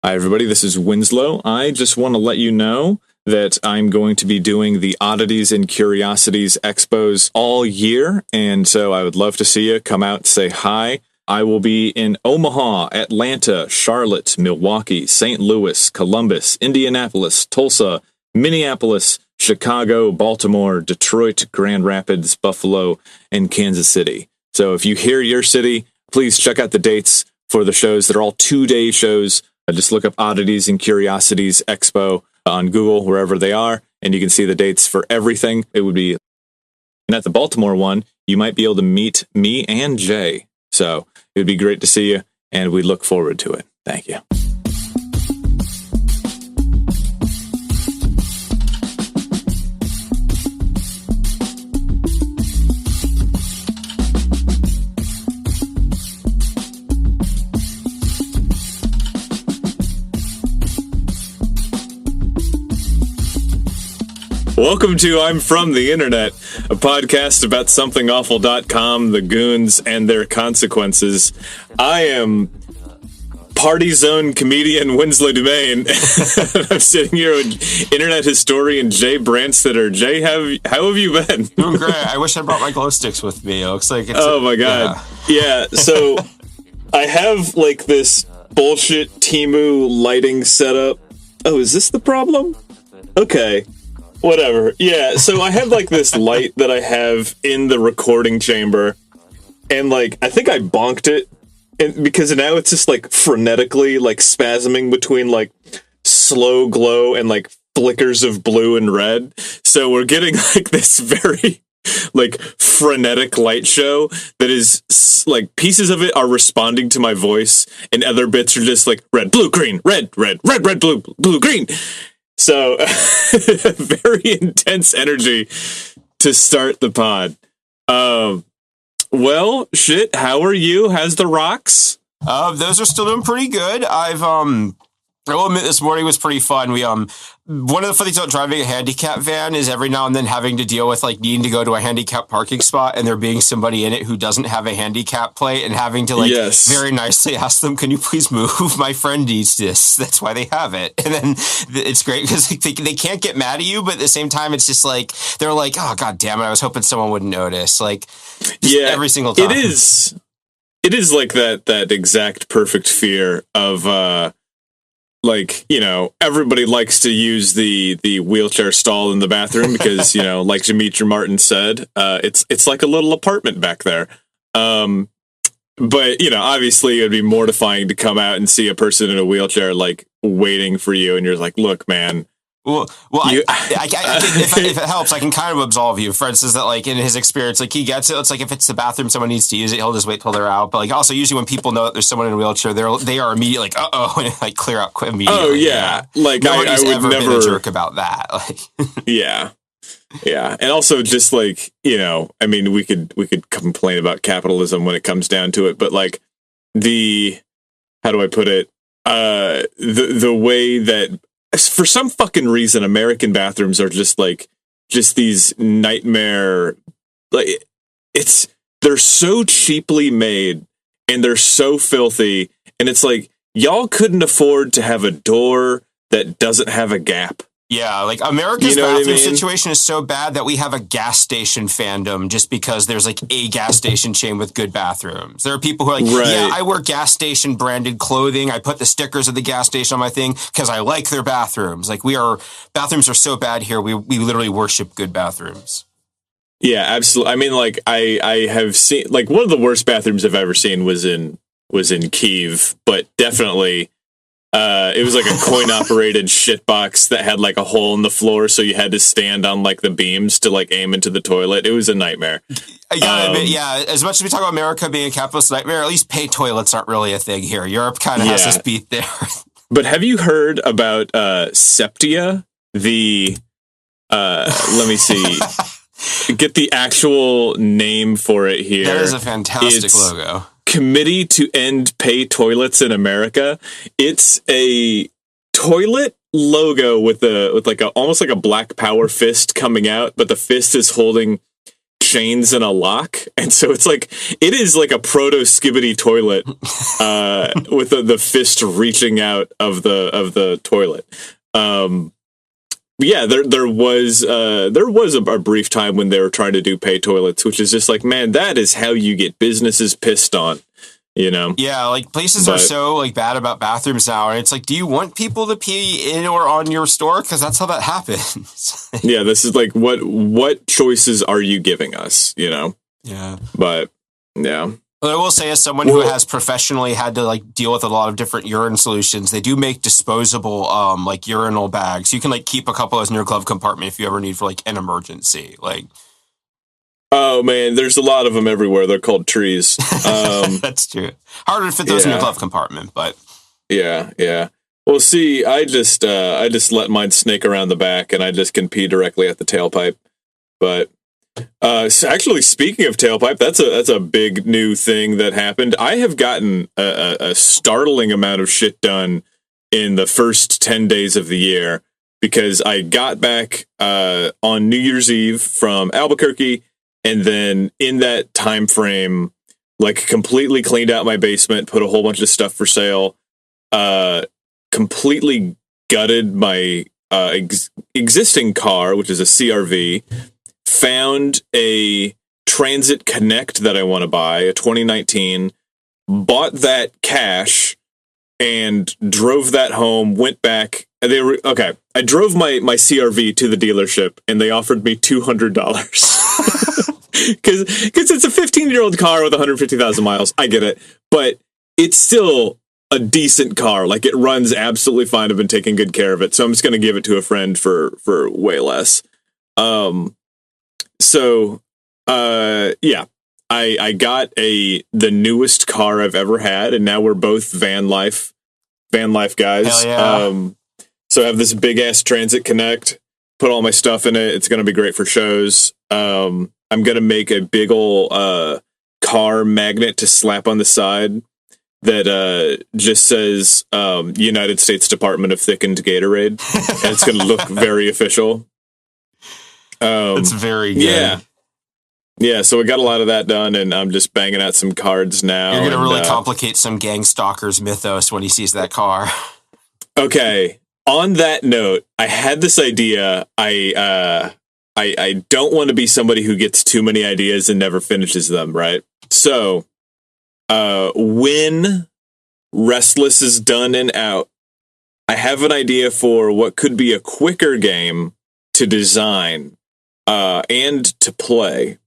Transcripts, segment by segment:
Hi, everybody. This is Winslow. I just want to let you know that I'm going to be doing the Oddities and Curiosities Expos all year, and so I would love to see you. Come out, say hi. I will be in Omaha, Atlanta, Charlotte, Milwaukee, St. Louis, Columbus, Indianapolis, Tulsa, Minneapolis, Chicago, Baltimore, Detroit, Grand Rapids, Buffalo, and Kansas City. So if you hear your city, please check out the dates for the shows. They're all 2-day shows. Just look up Oddities and Curiosities Expo on Google, wherever they are, and you can see the dates for everything. It would be, and at the Baltimore one, you might be able to meet me and Jay. So it would be great to see you, and we look forward to it. Thank you. Welcome to I'm From the Internet, a podcast about somethingawful.com, the goons, and their consequences. I am Party Zone comedian Winslow Dumaine. I'm sitting here with internet historian Jaybrandstetter. Jay, how have you been? Doing great. I wish I brought my glow sticks with me. It looks like it's... Oh my god. Yeah, so I have like this bullshit Temu lighting setup. Oh, is this the problem? Okay. Whatever. Yeah, so I have like this light that I have in the recording chamber, and like I think I bonked it, and because now it's just like frenetically like spasming between like slow glow and like flickers of blue and red. So we're getting like this very like frenetic light show that is like pieces of it are responding to my voice, and other bits are just like red, blue, green, red, red, red, red, blue, blue, green. So, very intense energy to start the pod. Well, shit, how are you? How's the rocks? Those are still doing pretty good. I will admit this morning was pretty fun. One of the funny things about driving a handicap van is every now and then having to deal with like needing to go to a handicap parking spot and there being somebody in it who doesn't have a handicap plate and having to like very nicely ask them, can you please move? My friend needs this. That's why they have it. And then it's great because they can't get mad at you, but at the same time, it's just like, they're like, oh, God damn it. I was hoping someone would notice. Like every single time. It is like that exact perfect fear of, like, you know, everybody likes to use the wheelchair stall in the bathroom because, you know, like Demetri Martin said, it's like a little apartment back there. But, you know, obviously it'd be mortifying to come out and see a person in a wheelchair, like, waiting for you, and you're like, look, man. Well, if it helps, I can kind of absolve you. For instance, that like in his experience, like he gets it. It's like if it's the bathroom, someone needs to use it, he'll just wait till they're out. But like also, usually when people know that there's someone in a wheelchair, they are immediately like, and like clear out immediately. Oh yeah, like I would ever never been a jerk about that. Like, yeah, and also just like, you know, I mean, we could complain about capitalism when it comes down to it, but like how do I put it? The way that, for some fucking reason, American bathrooms are just these nightmare, like they're so cheaply made and they're so filthy, and it's like y'all couldn't afford to have a door that doesn't have a gap. Yeah, like America's bathroom situation is so bad that we have a gas station fandom just because there's like a gas station chain with good bathrooms. There are people who are like, yeah, I wear gas station branded clothing. I put the stickers of the gas station on my thing because I like their bathrooms. Like bathrooms are so bad here. We literally worship good bathrooms. Yeah, absolutely. I mean, like I have seen, like, one of the worst bathrooms I've ever seen was in Kyiv, but definitely. It was like a coin-operated shitbox that had like a hole in the floor, so you had to stand on like the beams to like aim into the toilet. It was a nightmare. I gotta admit, yeah, as much as we talk about America being a capitalist nightmare, at least pay toilets aren't really a thing here. Europe kind of has this beat there. But have you heard about Septia? Let me see. Get the actual name for it here. That is a fantastic logo. Committee to End Pay Toilets in America. It's a toilet logo with like almost like a Black Power fist coming out, but the fist is holding chains and a lock, and so it is like a proto skibbity toilet with the fist reaching out of the toilet. Yeah, there was a brief time when they were trying to do pay toilets, which is just like, man, that is how you get businesses pissed on. Yeah, like places are so like bad about bathrooms now, and it's like, do you want people to pee in or on your store? Because that's how that happens. Yeah, this is like, what choices are you giving us? Yeah, but yeah. Well, I will say, as someone who has professionally had to like deal with a lot of different urine solutions, they do make disposable like urinal bags. You can like keep a couple of those in your glove compartment if you ever need for like an emergency. Like, oh man, there's a lot of them everywhere. They're called trees. That's true. Harder to fit those in your glove compartment, but yeah. Well, see, I just let mine snake around the back, and I just can pee directly at the tailpipe. But so actually, speaking of tailpipe, that's a big new thing that happened. I have gotten a startling amount of shit done in the first 10 days of the year, because I got back on New Year's Eve from Albuquerque. And then in that time frame, like, completely cleaned out my basement, put a whole bunch of stuff for sale, completely gutted my existing car, which is a CRV, found a Transit Connect that I want to buy, a 2019, bought that cash, and drove that home, went back. And I drove my CRV to the dealership, and they offered me $200. Because it's a 15-year-old car with 150,000 miles. I get it. But it's still a decent car. Like, it runs absolutely fine. I've been taking good care of it. So I'm just going to give it to a friend for way less. Yeah. I got the newest car I've ever had, and now we're both van life guys. Hell yeah. So I have this big-ass Transit Connect, put all my stuff in it. It's going to be great for shows. I'm going to make a big ol' car magnet to slap on the side that just says United States Department of Thickened Gatorade. And it's going to look very official. That's very good. Yeah. Yeah, so we got a lot of that done, and I'm just banging out some cards now. You're going to really complicate some gang stalker's mythos when he sees that car. Okay. On that note, I had this idea. I don't want to be somebody who gets too many ideas and never finishes them, right? So, when Restless is done and out, I have an idea for what could be a quicker game to design and to play.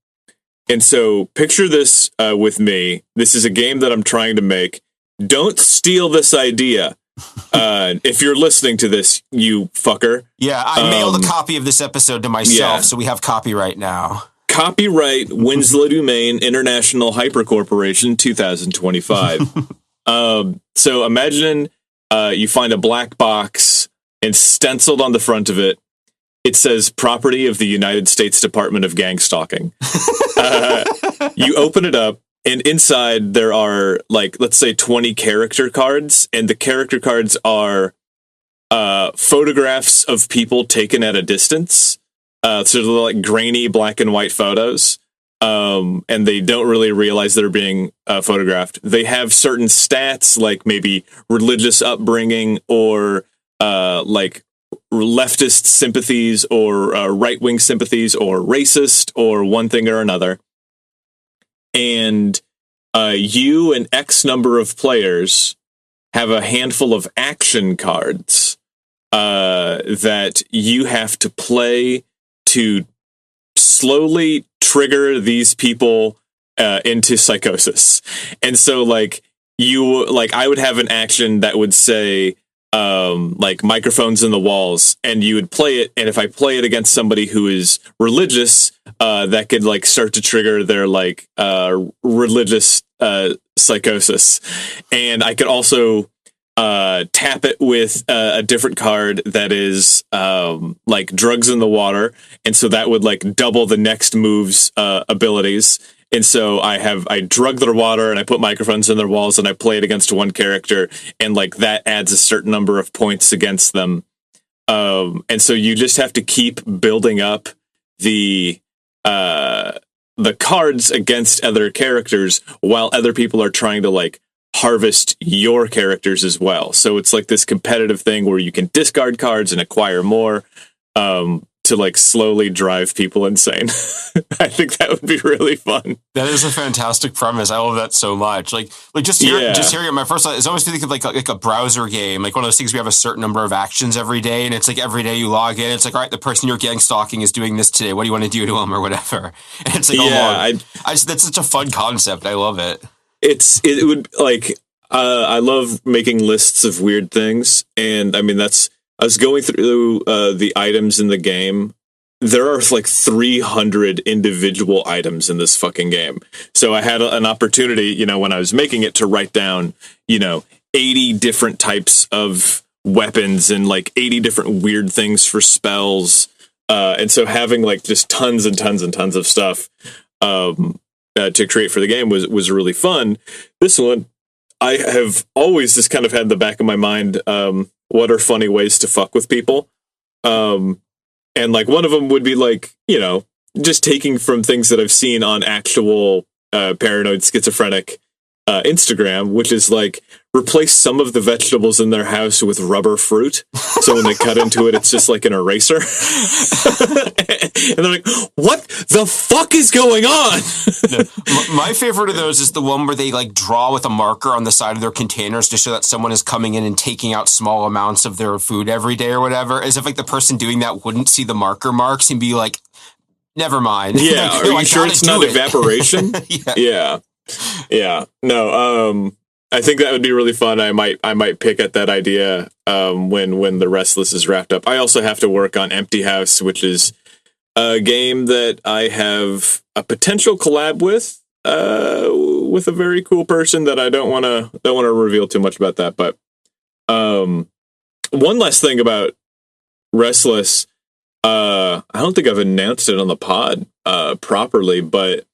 And so, picture this with me. This is a game that I'm trying to make. Don't steal this idea. If you're listening to this, you fucker. Yeah, I mailed a copy of this episode to myself, so we have copyright now. Copyright Winslow Dumaine International Hyper Corporation 2025. So imagine you find a black box, and stenciled on the front of it, it says property of the United States Department of Gang Stalking. You open it up, and inside there are, like, let's say 20 character cards, and the character cards are photographs of people taken at a distance. So they're like grainy black and white photos, and they don't really realize they're being photographed. They have certain stats, like maybe religious upbringing, or like leftist sympathies, or right-wing sympathies, or racist, or one thing or another. And you and X number of players have a handful of action cards that you have to play to slowly trigger these people into psychosis. And so, like, I would have an action that would say, like, microphones in the walls, and you would play it, and if I play it against somebody who is religious, that could, like, start to trigger their, like, religious psychosis. And I could also tap it with a different card that is like drugs in the water, and so that would, like, double the next move's abilities. And so I drug their water, and I put microphones in their walls, and I play it against one character, and, like, that adds a certain number of points against them. And so you just have to keep building up the the cards against other characters while other people are trying to like harvest your characters as well. So it's like this competitive thing where you can discard cards and acquire more to like slowly drive people insane. I think that would be really fun. That is a fantastic premise. I love that so much. Like just hearing it, my first thought is always think of like a browser game, like one of those things we have a certain number of actions every day, and it's like every day you log in, it's like, all right, the person you're gang stalking is doing this today. What do you want to do to them or whatever? And it's like, that's such a fun concept. I love it. It would like I love making lists of weird things, and I mean I was going through the items in the game. There are like 300 individual items in this fucking game. So I had an opportunity, you know, when I was making it to write down, you know, 80 different types of weapons and like 80 different weird things for spells. And so having like just tons and tons and tons of stuff to create for the game was really fun. This one, I have always just kind of had in the back of my mind, what are funny ways to fuck with people? And like one of them would be like, you know, just taking from things that I've seen on actual paranoid schizophrenic Instagram, which is like replace some of the vegetables in their house with rubber fruit. So when they cut into it, it's just like an eraser. And they're like, what the fuck is going on? My favorite of those is the one where they like draw with a marker on the side of their containers to show that someone is coming in and taking out small amounts of their food every day or whatever, as if like the person doing that wouldn't see the marker marks and be like, never mind. Yeah, like, are you sure it's not evaporation? Yeah. No, I think that would be really fun. I might pick at that idea when The Restless is wrapped up. I also have to work on Empty House, which is a game that I have a potential collab with a very cool person that I don't want to reveal too much about that. But one last thing about Restless, I don't think I've announced it on the pod properly, but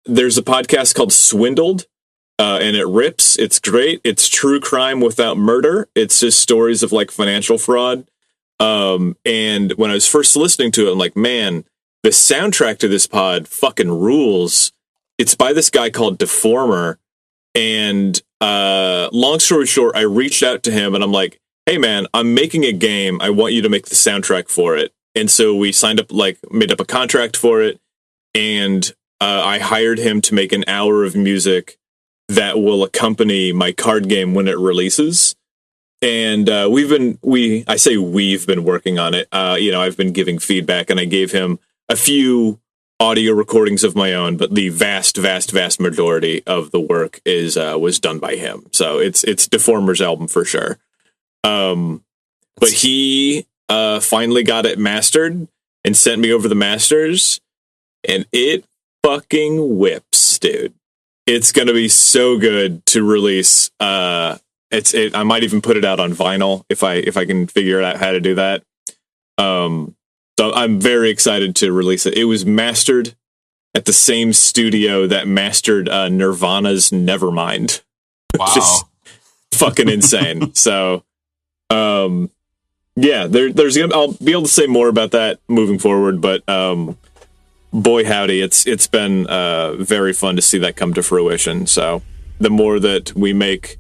there's a podcast called Swindled, and it rips. It's great. It's true crime without murder. It's just stories of like financial fraud. And when I was first listening to it, I'm like, man, the soundtrack to this pod fucking rules. It's by this guy called Deformer. And long story short, I reached out to him and I'm like, hey man, I'm making a game. I want you to make the soundtrack for it. And so we signed up, like made up a contract for it. And I hired him to make an hour of music that will accompany my card game when it releases. And we've been working on it. You know, I've been giving feedback, and I gave him a few audio recordings of my own, but the vast majority of the work was done by him. So it's Deformer's album for sure. But he finally got it mastered and sent me over the masters, and it fucking whips, dude. It's gonna be so good to release. I might even put it out on vinyl if I can figure out how to do that. So I'm very excited to release it. It was mastered at the same studio that mastered Nirvana's Nevermind. Wow. Which is fucking insane. So yeah, I'll be able to say more about that moving forward, but boy howdy, it's been very fun to see that come to fruition. So the more that we make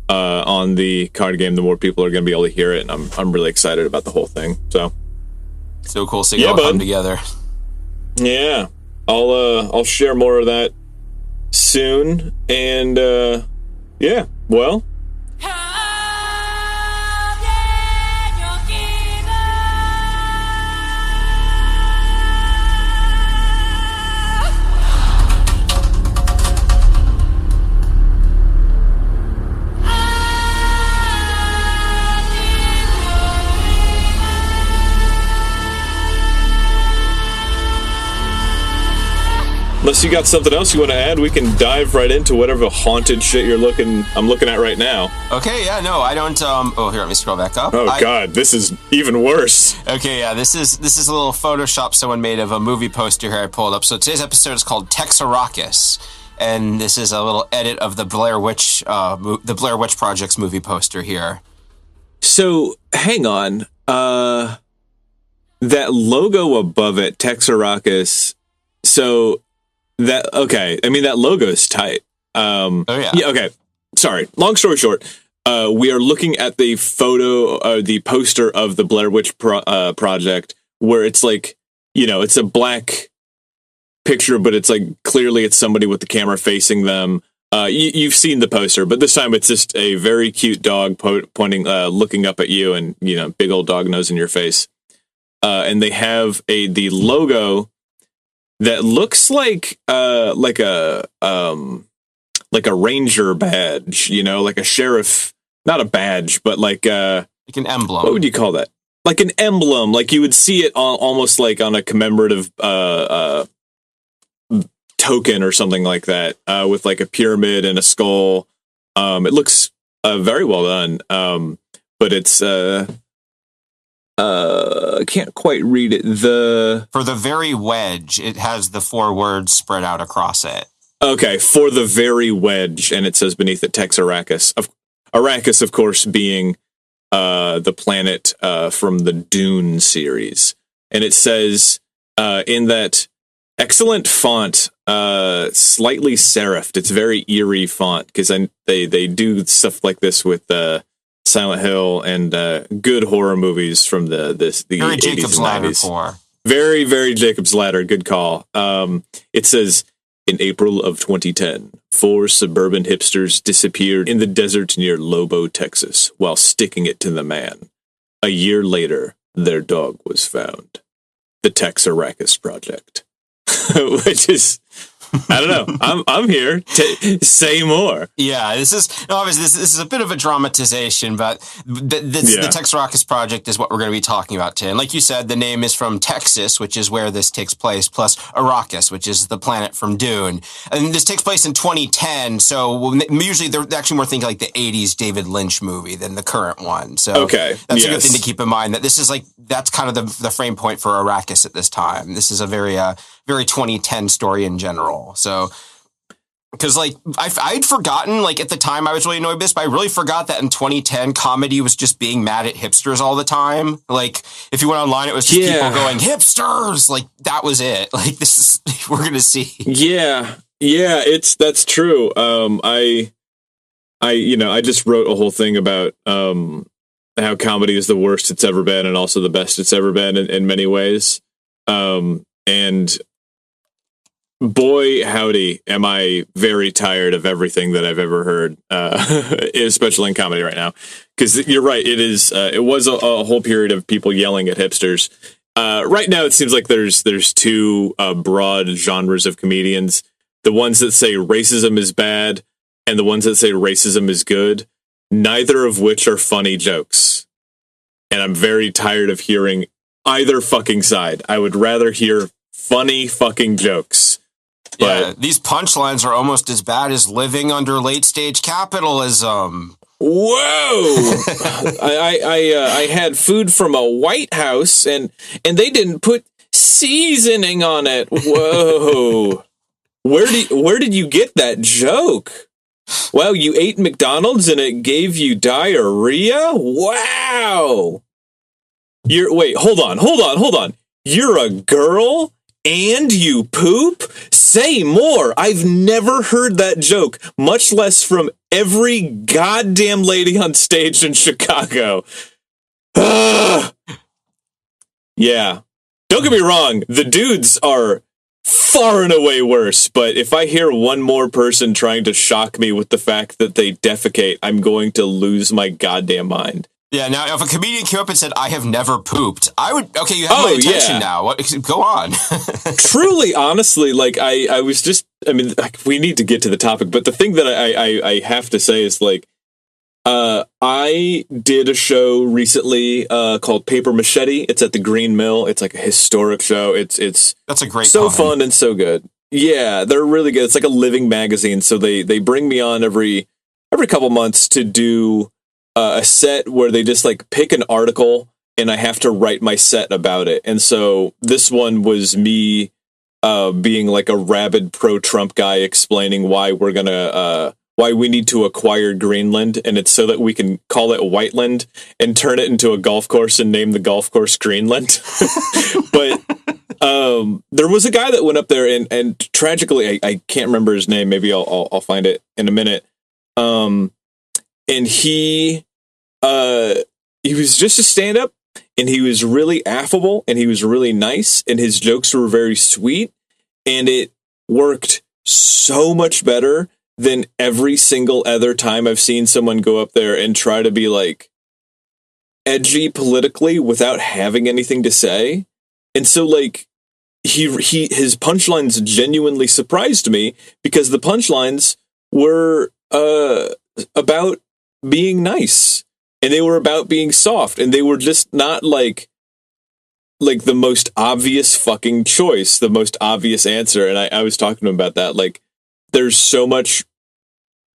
on the card game, the more people are going to be able to hear it, and I'm really excited about the whole thing. So cool seeing it all come together. Yeah, I'll share more of that soon, and yeah, well. Unless you got something else you want to add, we can dive right into whatever haunted shit I'm looking at right now. Okay, yeah, no, I don't. Oh, here, let me scroll back up. Oh God, this is even worse. Okay, yeah, this is a little Photoshop someone made of a movie poster here I pulled up. So today's episode is called Texarrakis, and this is a little edit of the Blair Witch Project's movie poster here. So hang on, that logo above it, Texarrakis. So that okay. I mean, that logo is tight. Oh yeah. Yeah. Okay. Sorry. Long story short, we are looking at the photo, the poster of the Blair Witch Project, where it's like, it's a black picture, but it's like clearly it's somebody with the camera facing them. You've seen the poster, but this time it's just a very cute dog pointing, looking up at you, and big old dog nose in your face. And they have the logo that looks like a ranger badge, like a sheriff, not a badge, but like an emblem. What would you call that? Like an emblem, like you would see it almost like on a commemorative token or something like that, with like a pyramid and a skull. It looks very well done, but it's I can't quite read it. For the very wedge, it has the 4 words spread out across it. Okay, for the very wedge, and it says beneath it Texarrakis. Arrakis, of course, being the planet from the Dune series. And it says in that excellent font, slightly serifed. It's very eerie font, because they do stuff like this with Silent Hill and good horror movies from the very 80s Jacob's and Ladder 90s. core. Very, very Jacob's Ladder. Good call. It says, in April of 2010, 4 suburban hipsters disappeared in the desert near Lobo, Texas, while sticking it to the man. A year later, their dog was found. The Texarrakis Project. Which is, I don't know. I'm here to say more. Yeah, obviously this is a bit of a dramatization, but the Texarrakis Project is what we're going to be talking about today. And like you said, the name is from Texas, which is where this takes place, plus Arrakis, which is the planet from Dune. And this takes place in 2010, so usually they're actually more thinking like the 80s David Lynch movie than the current one. So okay, that's a good thing to keep in mind, that this is that's kind of the frame point for Arrakis at this time. This is a very 2010 story in general. So, because I'd forgotten, at the time I was really annoyed with this, but I really forgot that in 2010 comedy was just being mad at hipsters all the time. If you went online, it was just people going hipsters. That was it. This is we're gonna see. Yeah, that's true. I just wrote a whole thing about how comedy is the worst it's ever been and also the best it's ever been in many ways. And boy, howdy, am I very tired of everything that I've ever heard, especially in comedy right now. Because you're right, it was a whole period of people yelling at hipsters. Right now, it seems like there's 2 broad genres of comedians. The ones that say racism is bad and the ones that say racism is good, neither of which are funny jokes. And I'm very tired of hearing either fucking side. I would rather hear funny fucking jokes. But these punchlines are almost as bad as living under late stage capitalism. Whoa! I had food from a White House and they didn't put seasoning on it. Whoa! Where did you get that joke? Well, you ate McDonald's and it gave you diarrhea? Wow! Hold on. You're a girl and you poop? Say more. I've never heard that joke, much less from every goddamn lady on stage in Chicago. Yeah. Don't get me wrong. The dudes are far and away worse, but if I hear one more person trying to shock me with the fact that they defecate, I'm going to lose my goddamn mind. Yeah, now if a comedian came up and said, I have never pooped, I would, okay, you have my attention now. Go on. Truly, honestly, I was just, we need to get to the topic, but the thing that I have to say is I did a show recently called Paper Machete. It's at the Green Mill. It's like a historic show. That's a great so fun and so good. Yeah, they're really good. It's like a living magazine. So they bring me on every couple months to do a set where they just pick an article and I have to write my set about it. And so this one was me being a rabid pro-Trump guy explaining why why we need to acquire Greenland, and it's so that we can call it Whiteland and turn it into a golf course and name the golf course Greenland. But There was a guy that went up there and tragically, I can't remember his name. Maybe I'll find it in a minute. And he was just a stand-up, and he was really affable, and he was really nice, and his jokes were very sweet, and it worked so much better than every single other time I've seen someone go up there and try to be like edgy politically without having anything to say. And so like his punchlines genuinely surprised me, because the punchlines were about being nice, and they were about being soft, and they were just not like the most obvious fucking choice, the most obvious answer. And I was talking to him about that. Like, there's so much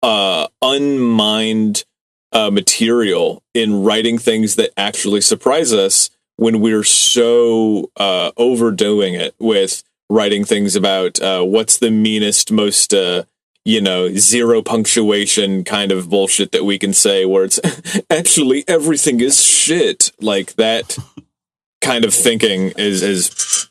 unmined material in writing things that actually surprise us, when we're so overdoing it with writing things about what's the meanest, most zero punctuation kind of bullshit that we can say, where it's actually everything is shit. Like, that kind of thinking is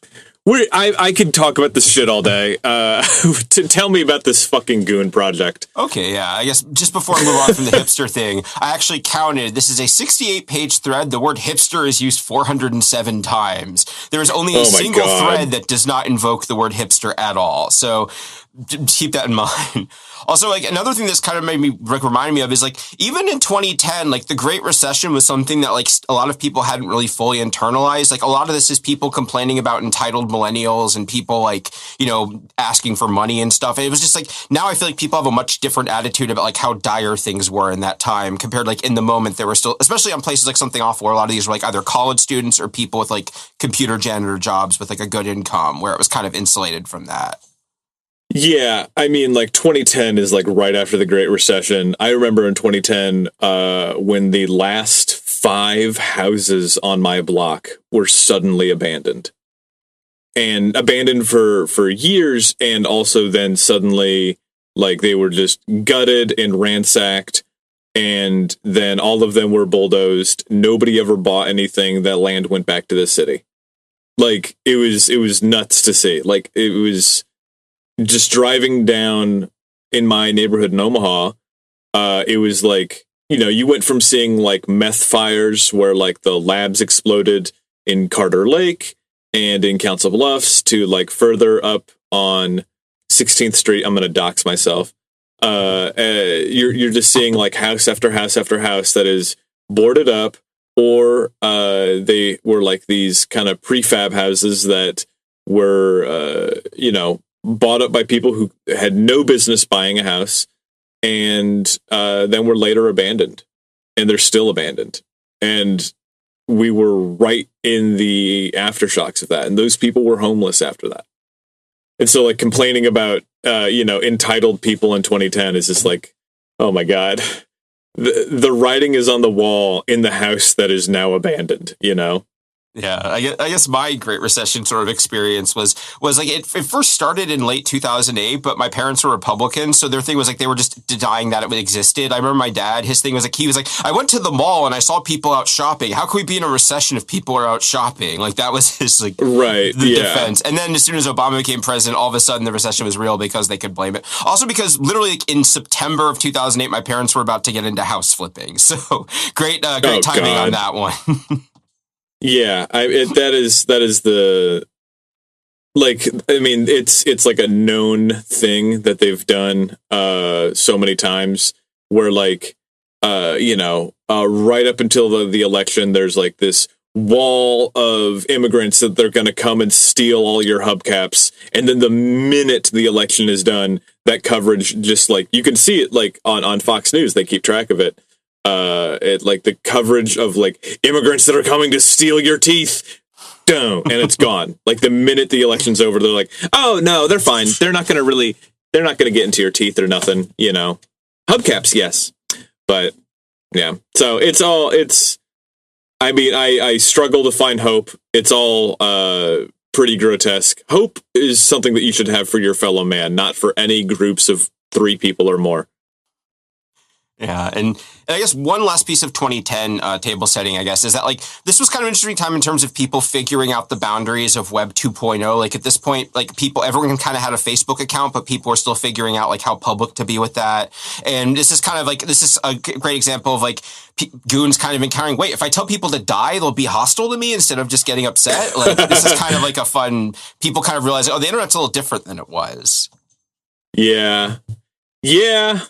I could talk about this shit all day. To tell me about this fucking Goon project. Okay, yeah. I guess just before I move on from the hipster thing, I actually counted. This is a 68-page thread. The word hipster is used 407 times. There is only a single thread that does not invoke the word hipster at all. So keep that in mind. Also, like, another thing that's kind of made me remind me of is, like, even in 2010, like, the Great Recession was something that, like, a lot of people hadn't really fully internalized. Like, a lot of this is people complaining about entitled millennials and people, like, asking for money and stuff. And it was just like, now I feel like people have a much different attitude about, like, how dire things were in that time compared, like, in the moment there were still, especially on places like Something Awful, where a lot of these were, like, either college students or people with, like, computer janitor jobs with, like, a good income, where it was kind of insulated from that. Yeah, I mean, like, 2010 is like right after the Great Recession. I remember in 2010 when the last 5 houses on my block were suddenly abandoned. And abandoned for years, and also then suddenly, like, they were just gutted and ransacked, and then all of them were bulldozed. Nobody ever bought anything. That land went back to the city. Like, it was nuts to see. Like, it was just driving down in my neighborhood in Omaha. It was like, you went from seeing like meth fires where like the labs exploded in Carter Lake and in Council Bluffs, to like further up on 16th Street. I'm going to dox myself. You're just seeing like house after house after house that is boarded up, or they were like these kind of prefab houses that were, bought up by people who had no business buying a house, and then were later abandoned, and they're still abandoned. And we were right in the aftershocks of that, and those people were homeless after that. And so, like, complaining about entitled people in 2010 is just like, oh my god, the writing is on the wall in the house that is now abandoned. Yeah, I guess my Great Recession sort of experience was like, it first started in late 2008, but my parents were Republicans, so their thing was like they were just denying that it existed. I remember my dad, his thing was like, he was like, I went to the mall and I saw people out shopping. How can we be in a recession if people are out shopping? Like, that was his defense. And then as soon as Obama became president, all of a sudden the recession was real because they could blame it. Also because literally, like, in September of 2008, my parents were about to get into house flipping. So great timing on that one. Yeah, that is the, like, I mean, it's like a known thing that they've done so many times, where like right up until the election, there's like this wall of immigrants that they're going to come and steal all your hubcaps, and then the minute the election is done, that coverage just, like, you can see it like on Fox News, they keep track of it. Like the coverage of like immigrants that are coming to steal your teeth, and it's gone. Like, the minute the election's over, they're like, oh no, they're fine. They're not going to get into your teeth or nothing. Hubcaps, yes, but yeah. So I mean, I struggle to find hope. It's all pretty grotesque. Hope is something that you should have for your fellow man, not for any groups of 3 people or more. Yeah, and I guess one last piece of 2010 table setting, I guess, is that like this was kind of an interesting time in terms of people figuring out the boundaries of Web 2.0. Like at this point, like everyone kind of had a Facebook account, but people were still figuring out like how public to be with that. And this is a great example of like Goon's kind of encountering, wait, if I tell people to die, they'll be hostile to me instead of just getting upset. Like this is kind of like a fun, people kind of realize, oh, the internet's a little different than it was. Yeah. Yeah.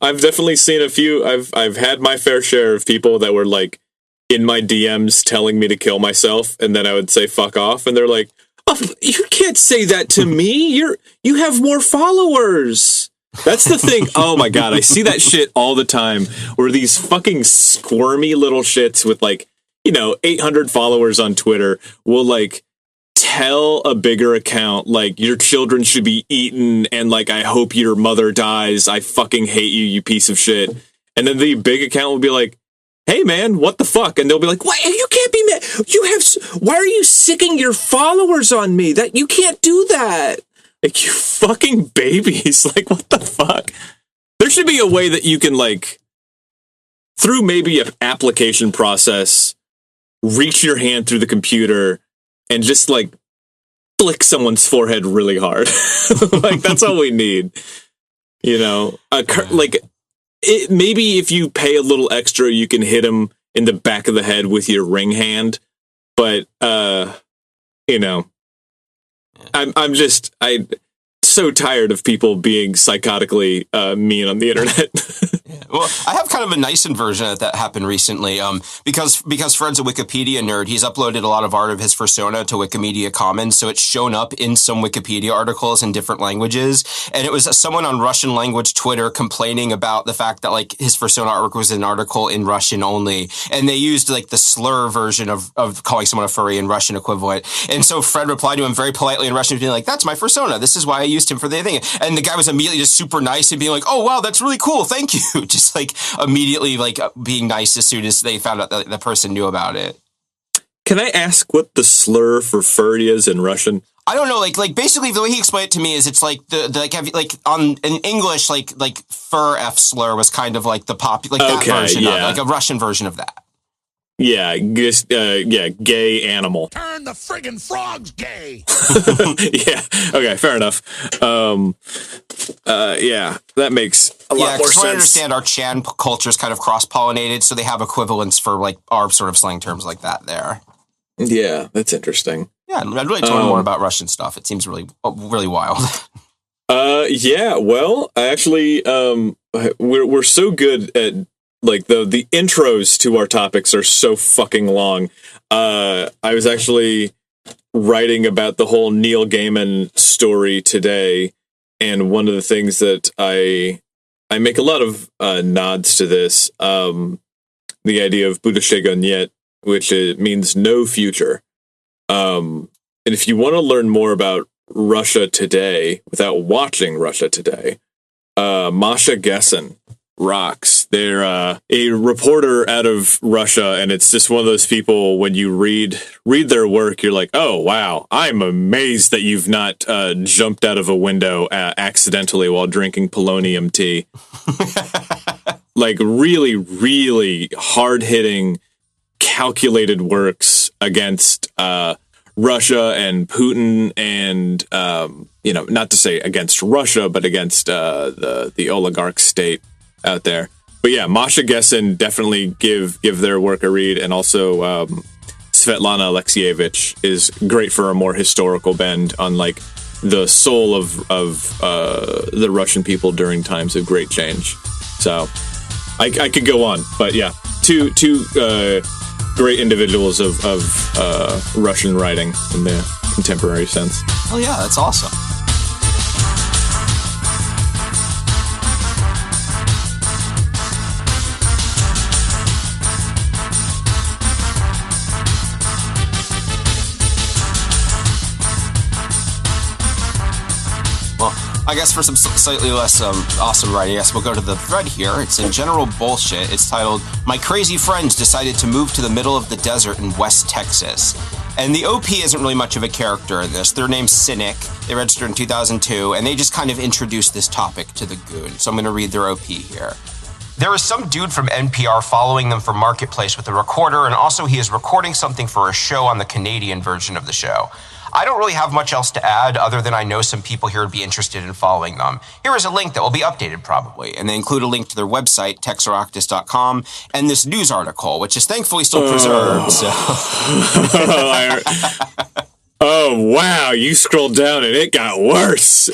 I've definitely seen a few. I've had my fair share of people that were like in my DMs telling me to kill myself, and then I would say fuck off, and they're like, "Oh, you can't say that to me. You have more followers." That's the thing. Oh my god, I see that shit all the time. Where these fucking squirmy little shits with like 800 followers on Twitter will like tell a bigger account like your children should be eaten and like I hope your mother dies, I fucking hate you, you piece of shit. And then the big account will be like, hey man, what the fuck? And they'll be like, what? You can't be mad. Why are you sicking your followers on me? That you can't do that. Like, you fucking babies. Like, what the fuck? There should be a way that you can like through maybe an application process reach your hand through the computer and just like flick someone's forehead really hard. Like that's all we need, like maybe if you pay a little extra, you can hit him in the back of the head with your ring hand. But, I'm so tired of people being psychotically mean on the internet. Yeah. Well, I have kind of a nice inversion that happened recently. Because Fred's a Wikipedia nerd, he's uploaded a lot of art of his persona to Wikimedia Commons, so it's shown up in some Wikipedia articles in different languages. And it was someone on Russian language Twitter complaining about the fact that like his persona artwork was an article in Russian only, and they used like the slur version of calling someone a furry in Russian equivalent. And so Fred replied to him very politely in Russian, being like, "That's my persona. This is why I used him for the thing." And the guy was immediately just super nice and being like, "Oh wow, that's really cool. Thank you." Just like immediately like being nice as soon as they found out that the person knew about it. Can I ask what the slur for furry is in Russian? I don't know. Like basically the way he explained it to me is it's like in English like fur F slur was kind of like the that version of it, like a Russian version of that. Yeah, gay animal. Turn the friggin' frogs gay. Yeah, okay, fair enough. Yeah, that makes a lot more sense. I understand our Chan culture is kind of cross-pollinated, so they have equivalents for like our sort of slang terms like that there. Yeah, that's interesting. Yeah, I'd really like to learn more about Russian stuff. It seems really, really wild. Yeah, well, actually, we're so good at like the intros to our topics are so fucking long. I was actually writing about the whole Neil Gaiman story today, and one of the things that I make a lot of nods to this, the idea of Budashego Niet, which means no future. And if you want to learn more about Russia today without watching Russia today, Masha Gessen rocks. They're a reporter out of Russia, and it's just one of those people, when you read their work, you're like, oh wow, I'm amazed that you've not jumped out of a window accidentally while drinking polonium tea. Like really, really hard-hitting, calculated works against Russia and Putin, and not to say against Russia, but against the oligarch state out there. But yeah, Masha Gessen, definitely give their work a read, and also Svetlana Alexievich is great for a more historical bend on like the soul of the Russian people during times of great change. So I could go on, but yeah, two great individuals of Russian writing in the contemporary sense. Oh yeah, that's awesome. I guess for some slightly less awesome writing, I guess we'll go to the thread here. It's in general bullshit. It's titled, "My Crazy Friends Decided to Move to the Middle of the Desert in West Texas." And the OP isn't really much of a character in this. Their name's Cynic. They registered in 2002, and they just kind of introduced this topic to the Goon. So I'm going to read their OP here. There is some dude from NPR following them for Marketplace with a recorder, and also he is recording something for a show on the Canadian version of the show. I don't really have much else to add other than I know some people here would be interested in following them. Here is a link that will be updated probably, and they include a link to their website, Texarrakis.com, and this news article, which is thankfully still preserved. So. Oh, wow, you scrolled down and it got worse.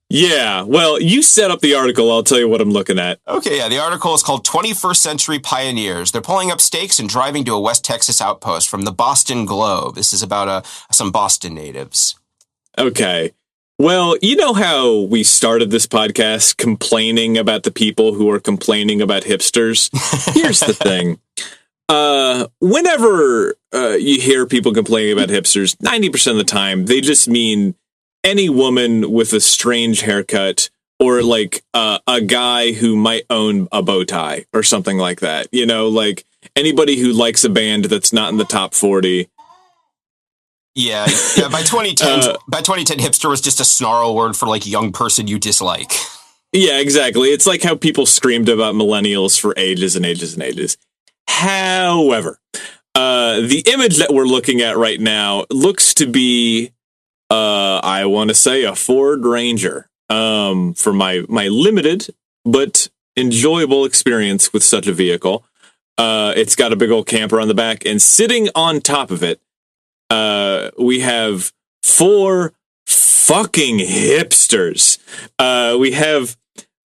Yeah, well, you set up the article. I'll tell you what I'm looking at. Okay, yeah, the article is called 21st Century Pioneers. They're pulling up stakes and driving to a West Texas outpost from the Boston Globe. This is about some Boston natives. Okay. Well, you know how we started this podcast complaining about the people who are complaining about hipsters? Here's the thing. Whenever you hear people complaining about hipsters, 90% of the time, they just mean any woman with a strange haircut or like a guy who might own a bow tie or something like that. You know, like anybody who likes a band that's not in the top 40. Yeah. By 2010, hipster was just a snarl word for like young person you dislike. Yeah, exactly. It's like how people screamed about millennials for ages and ages and ages. However, the image that we're looking at right now looks to be, I want to say, a Ford Ranger. For my limited but enjoyable experience with such a vehicle. It's got a big old camper on the back, and sitting on top of it, we have 4 fucking hipsters. We have,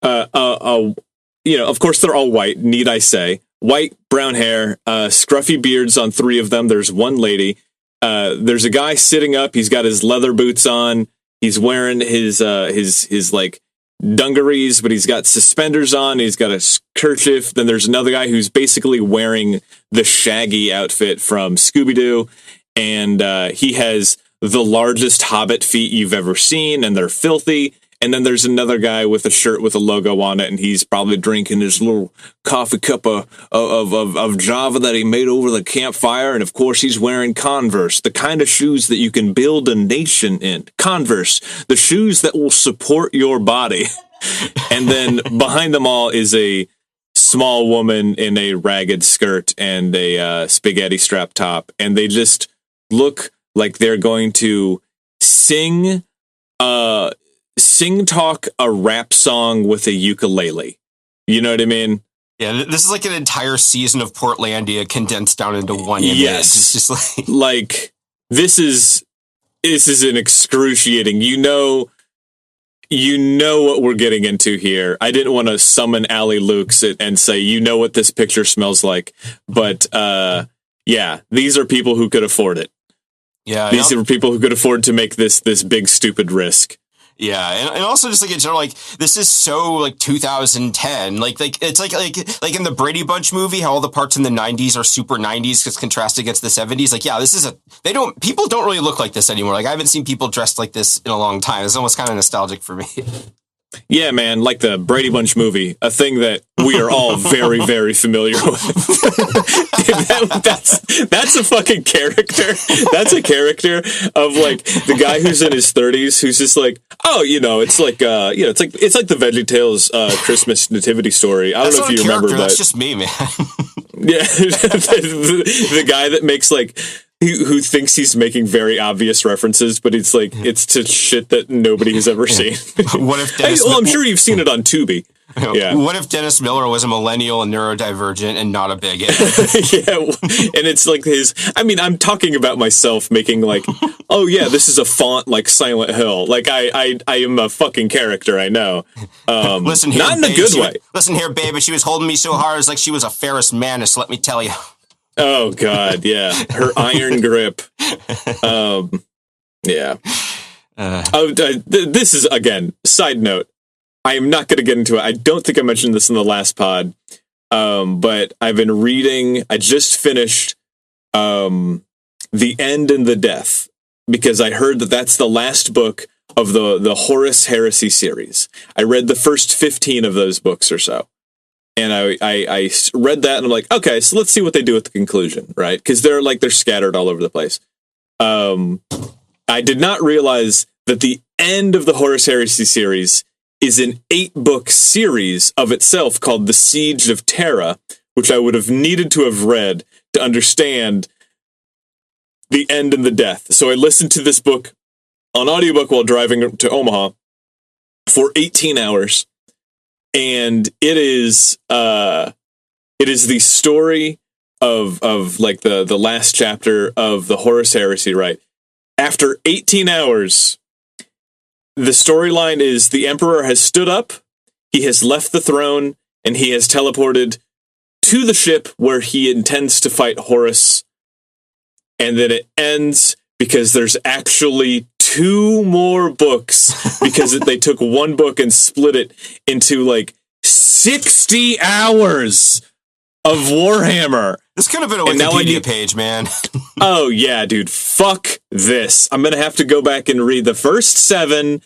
of course they're all white, need I say. White, brown hair, scruffy beards on 3 of them. There's 1 lady. There's a guy sitting up. He's got his leather boots on. He's wearing his like dungarees, but he's got suspenders on. He's got a kerchief. Then there's another guy who's basically wearing the Shaggy outfit from Scooby-Doo. And he has the largest hobbit feet you've ever seen, and they're filthy. And then there's another guy with a shirt with a logo on it, and he's probably drinking his little coffee cup of Java that he made over the campfire. And of course, he's wearing Converse, the kind of shoes that you can build a nation in. Converse, the shoes that will support your body. And then behind them all is a small woman in a ragged skirt and a spaghetti strap top, and they just look like they're going to sing talk a rap song with a ukulele. You know what I mean? Yeah, this is like an entire season of Portlandia condensed down into one image. Yes. It's just like this is an excruciating. You know what we're getting into here. I didn't want to summon Allie Lukes and say, you know what this picture smells like. But yeah, these are people who could afford it. Yeah, these are people who could afford to make this big stupid risk. Yeah, and also just like in general, like this is so like 2010, like it's like in the Brady Bunch movie, how all the parts in the 90s are super 90s because contrasted against the 70s. Like, yeah, this is people don't really look like this anymore. Like I haven't seen people dressed like this in a long time. It's almost kind of nostalgic for me. Yeah, man, like the Brady Bunch movie, a thing that we are all very, very familiar with. Dude, that's a fucking character. That's a character of like the guy who's in his 30s who's just like, oh, it's like it's like the VeggieTales Christmas nativity story. I don't know if you remember that. That's just me, man. Yeah, the guy that makes like. Who thinks he's making very obvious references, but it's like it's to shit that nobody has ever seen. What if I'm sure you've seen it on Tubi. Yeah. What if Dennis Miller was a millennial and neurodivergent and not a bigot? Yeah, and it's like I'm talking about myself making like, oh yeah, this is a font like Silent Hill. Like I am a fucking character, I know. Listen here, not in a good way. Listen here, babe, but she was holding me so hard, it's like she was a Ferris Manus, let me tell you. Oh God, yeah, her iron grip. Yeah. This is again. Side note. I am not going to get into it. I don't think I mentioned this in the last pod, but I've been reading. I just finished The End and the Death because I heard that that's the last book of the Horus Heresy series. I read the first 15 of those books or so. And I read that and I'm like, okay, so let's see what they do with the conclusion, right? Because they're scattered all over the place. I did not realize that the end of the Horus Heresy series is an 8-book series of itself called The Siege of Terra, which I would have needed to have read to understand the end and the death. So I listened to this book on audiobook while driving to Omaha for 18 hours. And it is the story of like the last chapter of the Horus Heresy, right? After 18 hours, the storyline is the Emperor has stood up, he has left the throne, and he has teleported to the ship where he intends to fight Horus. And then it ends because there's actually 2 more books because they took one book and split it into like 60 hours of Warhammer. This could have been a Wikipedia page, man. Oh, yeah, dude. Fuck this. I'm going to have to go back and read the first 7.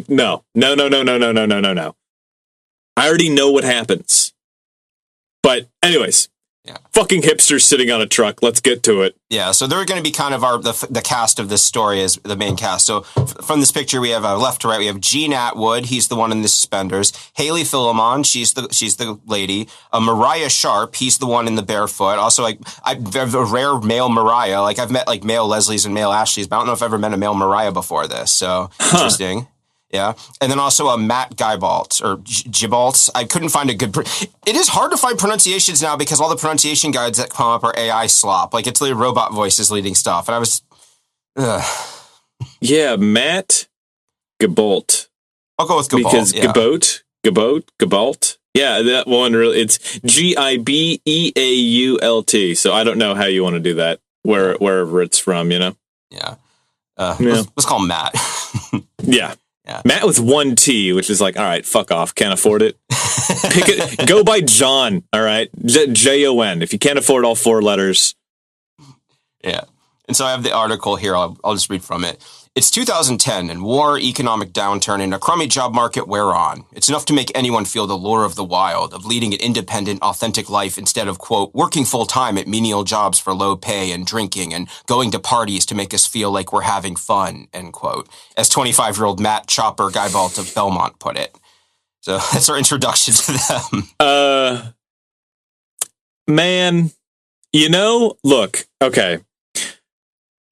No. I already know what happens. But anyways, fucking hipsters sitting on a truck. Let's get to it. Yeah, so they're going to be kind of the cast of this story as the main cast. So from this picture, we have left to right, we have Gene Atwood. He's the one in the suspenders. Haley Philemon, she's the lady. Mariah Sharp, he's the one in the barefoot. Also, like a rare male Mariah. Like I've met like male Leslies and male Ashleys, but I don't know if I've ever met a male Mariah before this. So interesting. Yeah. And then also a Matt Gybalt or Gibalts. I couldn't find a good... It is hard to find pronunciations now because all the pronunciation guides that come up are AI slop. Like it's literally robot voices leading stuff. And I was... Yeah, Matt Gybalt. I'll go with Gybalt. Because Gybalt. Yeah, that one really... It's Gibeault. So I don't know how you want to do that, wherever it's from, you know? Yeah. Let's call him Matt. Yeah. Yeah. Matt with 1 T, which is like, all right, fuck off. Can't afford it. Pick it. Go by John. All right. Jon. If you can't afford all 4 letters. Yeah. And so I have the article here. I'll just read from it. It's 2010 and war, economic downturn, and a crummy job market wear on. It's enough to make anyone feel the lure of the wild, of leading an independent, authentic life instead of, quote, working full-time at menial jobs for low pay and drinking and going to parties to make us feel like we're having fun, end quote, as 25-year-old Matt Chopper Gybalt of Belmont put it. So that's our introduction to them. Man, look, okay.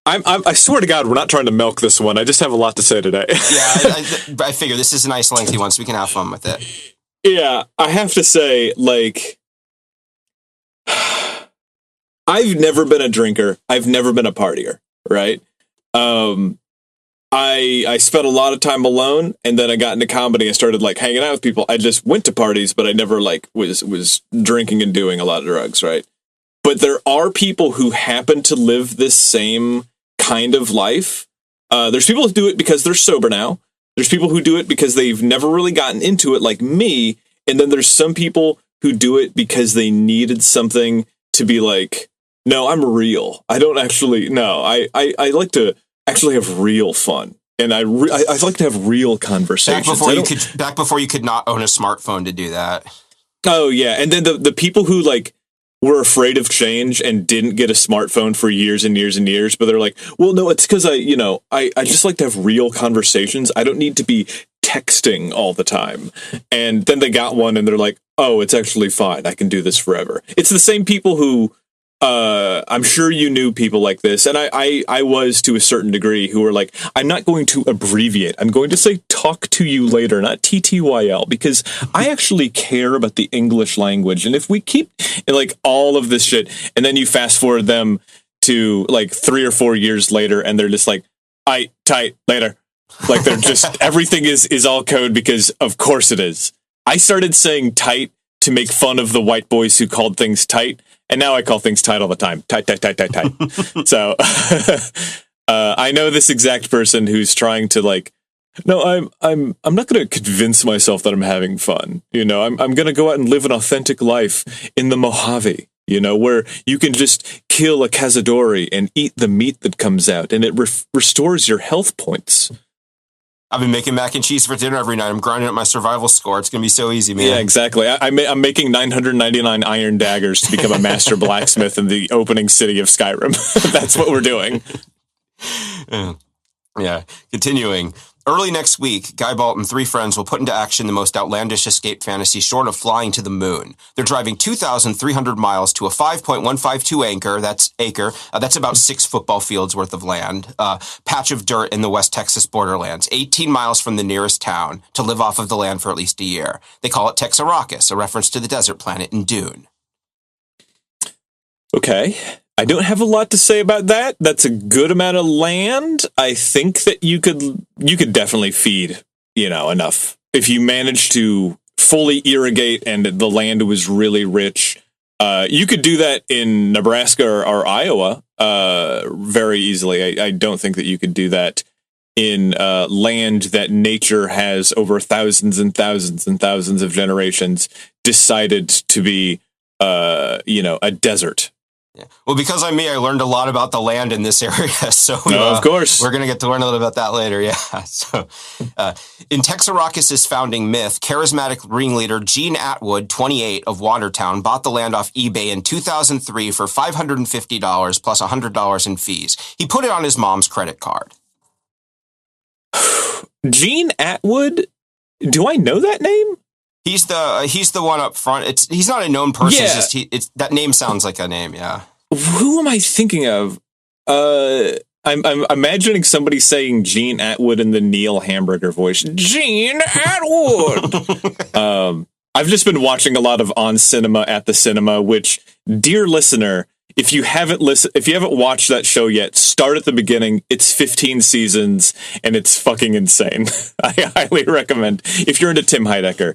I swear to God, we're not trying to milk this one. I just have a lot to say today. I figure this is a nice lengthy one, so we can have fun with it. Yeah, I have to say, like, I've never been a drinker. I've never been a partier, right? I spent a lot of time alone, and then I got into comedy and started, like, hanging out with people. I just went to parties, but I never, like, was drinking and doing a lot of drugs, right? But there are people who happen to live this same kind of life. There's people who do it because they're sober now. There's people who do it because they've never really gotten into it like me. And then there's some people who do it because they needed something to be like, no, I'm real. I don't actually, no, I like to actually have real fun. And I like to have real conversations. Back before you could not own a smartphone to do that. Oh, yeah. And then the people who, like, were afraid of change and didn't get a smartphone for years and years and years, but they're like, well, no, it's because I just like to have real conversations. I don't need to be texting all the time. And then they got one and they're like, oh, it's actually fine. I can do this forever. It's the same people who, I'm sure you knew people like this, and I was to a certain degree, who were like, I'm not going to abbreviate. I'm going to say talk to you later, not TTYL, because I actually care about the English language. And if we keep like all of this shit, and then you fast forward them to like 3 or 4 years later, and they're just like, tight, later. Like they're just, everything is all code because of course it is. I started saying tight to make fun of the white boys who called things tight. And now I call things tight all the time. Tight. So I know this exact person who's trying to like, no, I'm not going to convince myself that I'm having fun. You know, I'm going to go out and live an authentic life in the Mojave, you know, where you can just kill a cazadori and eat the meat that comes out, and it restores your health points. I've been making mac and cheese for dinner every night. I'm grinding up my survival score. It's going to be so easy, man. Yeah, exactly. I'm making 999 iron daggers to become a master blacksmith in the opening city of Skyrim. That's what we're doing. Yeah. Continuing. Early next week, Guy Balt and 3 friends will put into action the most outlandish escape fantasy short of flying to the moon. They're driving 2,300 miles to a 5.152 acre, that's about 6 football fields worth of land, patch of dirt in the West Texas borderlands, 18 miles from the nearest town, to live off of the land for at least a year. They call it Texarrakis, a reference to the desert planet in Dune. Okay. I don't have a lot to say about that. That's a good amount of land. I think that you could definitely feed, enough. If you manage to fully irrigate and the land was really rich, you could do that in Nebraska or Iowa very easily. I don't think that you could do that in land that nature has over thousands and thousands and thousands of generations decided to be, a desert. Yeah. Well, because I'm me, I learned a lot about the land in this area. So, of course, we're going to get to learn a little about that later. Yeah. So, in Texarrakis' founding myth, charismatic ringleader Gene Atwood, 28, of Watertown, bought the land off eBay in 2003 for $550 plus $100 in fees. He put it on his mom's credit card. Gene Atwood? Do I know that name? He's the one up front. He's not a known person. Yeah. It's that name sounds like a name. Yeah. Who am I thinking of? I'm imagining somebody saying Gene Atwood in the Neil Hamburger voice. Gene Atwood. I've just been watching a lot of On Cinema at the Cinema, which, dear listener, if you haven't watched that show yet, start at the beginning. It's 15 seasons and it's fucking insane. I highly recommend if you're into Tim Heidecker.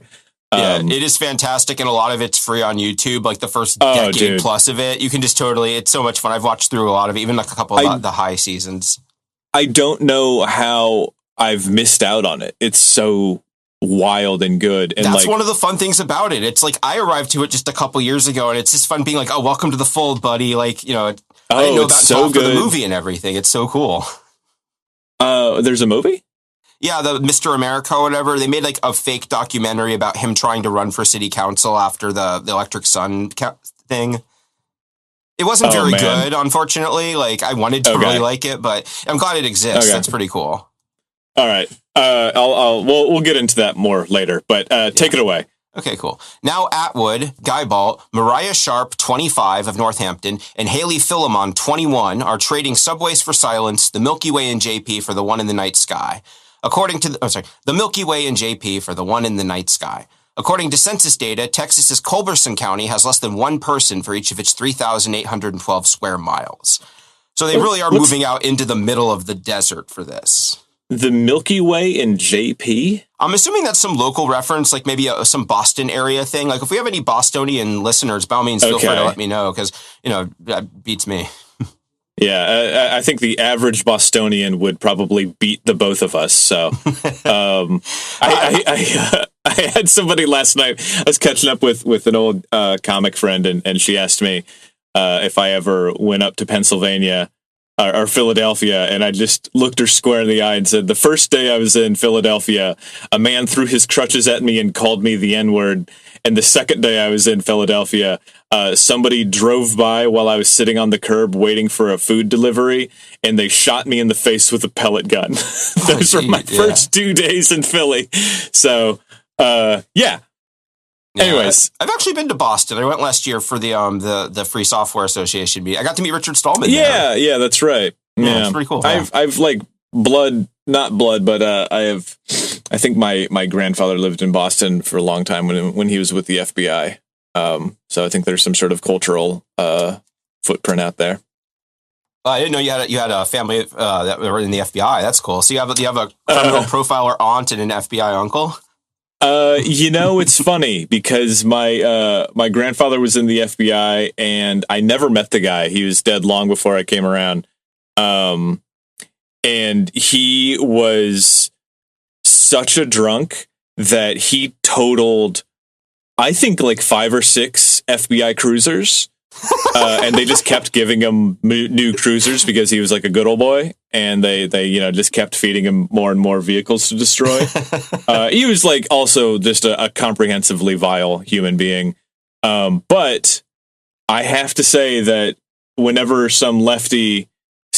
Yeah, it is fantastic, and a lot of it's free on YouTube. Like the first decade plus of it, you can just it's so much fun. I've watched through a lot of it, even like a couple of the high seasons. I don't know how I've missed out on it. It's so wild and good. And that's one of the fun things about it. It's like I arrived to it just a couple years ago, and it's just fun being like, "Oh, welcome to the fold, buddy!" Like I didn't know about so after the movie and everything. It's so cool. There's a movie. Yeah, the Mr. America or whatever. They made like a fake documentary about him trying to run for city council after the Electric Sun thing. It wasn't very good, unfortunately. Like I wanted to really like it, but I'm glad it exists. Okay. That's pretty cool. All right. We'll get into that more later, but take it away. Okay, cool. Now Atwood, Guy Balt, Mariah Sharp, 25, of Northampton, and Haley Philemon, 21, are trading subways for silence, the Milky Way and JP for the one in the night sky. The Milky Way and JP for the one in the night sky. According to census data, Texas's Culberson County has less than one person for each of its 3,812 square miles. So they really are moving out into the middle of the desert for this. The Milky Way and JP? I'm assuming that's some local reference, like maybe some Boston area thing. Like if we have any Bostonian listeners, by all means, feel free to let me know because, that beats me. Yeah, I think the average Bostonian would probably beat the both of us. So I had somebody last night. I was catching up with an old comic friend, and she asked me if I ever went up to Pennsylvania or Philadelphia, and I just looked her square in the eye and said, the first day I was in Philadelphia, a man threw his crutches at me and called me the N-word. And the second day I was in Philadelphia, somebody drove by while I was sitting on the curb waiting for a food delivery, and they shot me in the face with a pellet gun. Those were my first 2 days in Philly. So, yeah. Anyways, I've actually been to Boston. I went last year for the Free Software Association meeting. I got to meet Richard Stallman. Yeah, that's right. Yeah, it's pretty cool. I've like not blood, but I think my grandfather lived in Boston for a long time when he was with the FBI. So I think there's some sort of cultural footprint out there. I didn't know you had a family that were in the FBI. That's cool. So you have a criminal profiler aunt and an FBI uncle. It's funny because my grandfather was in the FBI and I never met the guy. He was dead long before I came around. And he was such a drunk that he totaled, I think, like 5 or 6 FBI cruisers. And they just kept giving him new cruisers because he was like a good old boy, and they just kept feeding him more and more vehicles to destroy. He was like also just a comprehensively vile human being. But I have to say that whenever some lefty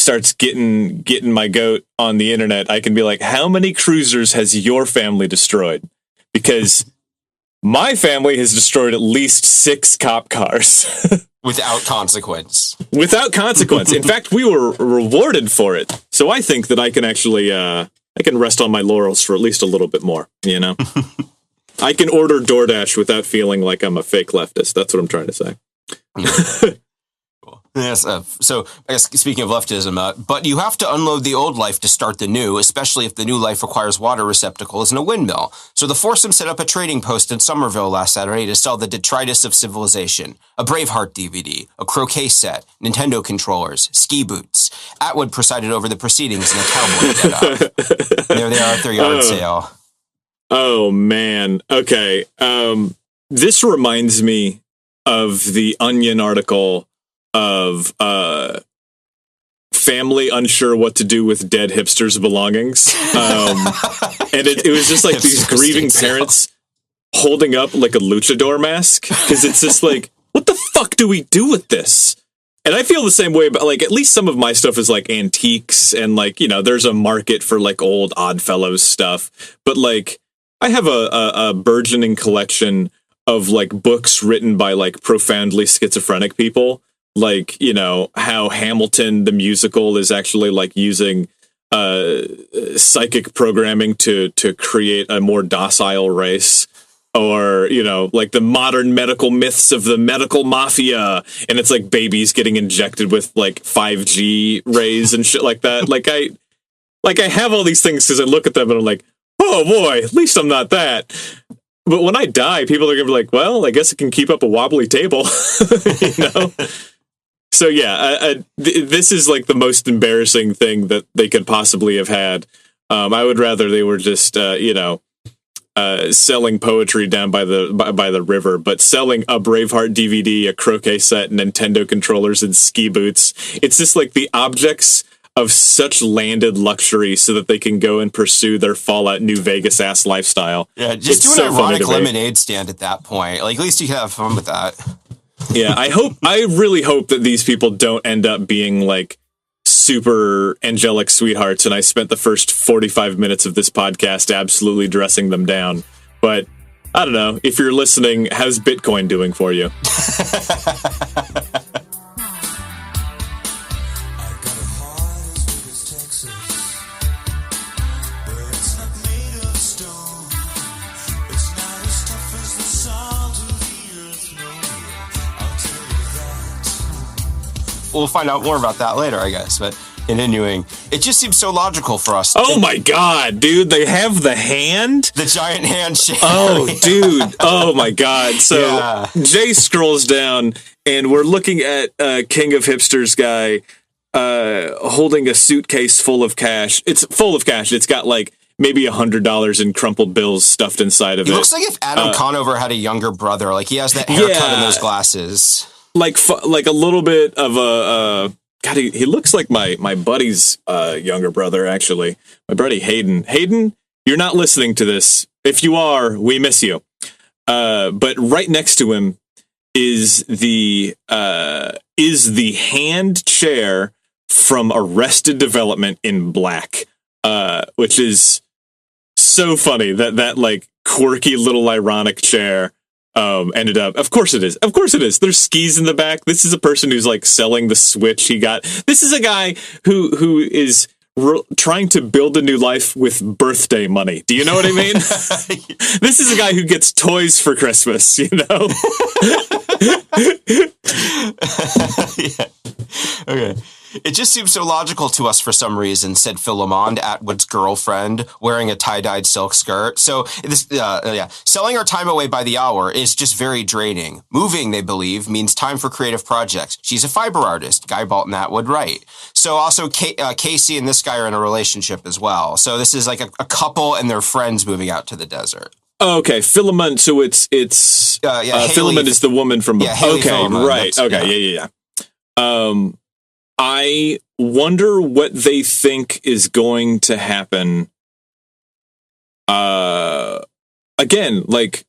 starts getting my goat on the internet, I can be like, how many cruisers has your family destroyed? Because my family has destroyed at least 6 cop cars. Without consequence. Without consequence. In fact, we were rewarded for it. So I think that I can actually, I can rest on my laurels for at least a little bit more, you know? I can order DoorDash without feeling like I'm a fake leftist. That's what I'm trying to say. Cool. Yes. So I guess speaking of leftism, but you have to unload the old life to start the new, especially if the new life requires water receptacles and a windmill. So the foursome set up a trading post in Somerville last Saturday to sell the detritus of civilization, a Braveheart DVD, a croquet set, Nintendo controllers, ski boots. Atwood presided over the proceedings in a cowboy getup. There they are at their yard sale. Oh, man. Okay. This reminds me of the Onion article of family unsure what to do with dead hipsters' belongings. And it was just like these grieving parents holding up like a luchador mask. Because it's just like, what the fuck do we do with this? And I feel the same way, but like at least some of my stuff is like antiques and like, you know, there's a market for like old Oddfellows stuff. But like, I have a burgeoning collection of like books written by like profoundly schizophrenic people. Like, you know, how Hamilton, the musical, is actually like using psychic programming to create a more docile race. Or, you know, like the modern medical myths of the medical mafia. And it's like babies getting injected with like 5G rays and shit like that. Like I have all these things because I look at them and I'm like, oh boy, at least I'm not that. But when I die, people are going to be like, well, I guess it can keep up a wobbly table, you know? So yeah, this is like the most embarrassing thing that they could possibly have had. I would rather they were just, you know, selling poetry down by the river, but selling a Braveheart DVD, a croquet set, Nintendo controllers, and ski boots. It's just like the objects of such landed luxury so that they can go and pursue their Fallout New Vegas ass lifestyle. Yeah, just do an ironic lemonade stand at that point. Like, at least you can have fun with that. Yeah, I really hope that these people don't end up being like super angelic sweethearts, and I spent the first 45 minutes of this podcast absolutely dressing them down. But I don't know, if you're listening, how's Bitcoin doing for you? We'll find out more about that later, I guess. But continuing, it just seems so logical for us. Oh my god, dude! They have the hand, the giant handshake. Oh, dude! Oh my god! So Jay scrolls down, and we're looking at King of Hipsters guy holding a suitcase full of cash. It's full of cash. It's got like maybe $100 in crumpled bills stuffed inside of it. It looks like if Adam Conover had a younger brother. Like he has that haircut and those glasses. Like a little bit of a God, he looks like my buddy's younger brother, actually. My buddy Hayden. Hayden, you're not listening to this. If you are, we miss you. But right next to him is the hand chair from Arrested Development in black, which is so funny that like quirky little ironic chair ended up. Of course it is. There's skis in the back. This is a person who's like selling the Switch he got. This is a guy who is trying to build a new life with birthday money. Do you know what I mean? This is a guy who gets toys for Christmas, you know? Yeah. Okay. It just seems so logical to us for some reason, said Philemond, Atwood's girlfriend, wearing a tie-dyed silk skirt. So, selling our time away by the hour is just very draining. Moving, they believe, means time for creative projects. She's a fiber artist, Guy Bolton Atwood, right. So also, Casey and this guy are in a relationship as well. So this is like a couple and their friends moving out to the desert. Okay, Philemon, so it's Philemon is the woman from... Yeah, Haley Philemon, right, okay, yeah. I wonder what they think is going to happen. Again, like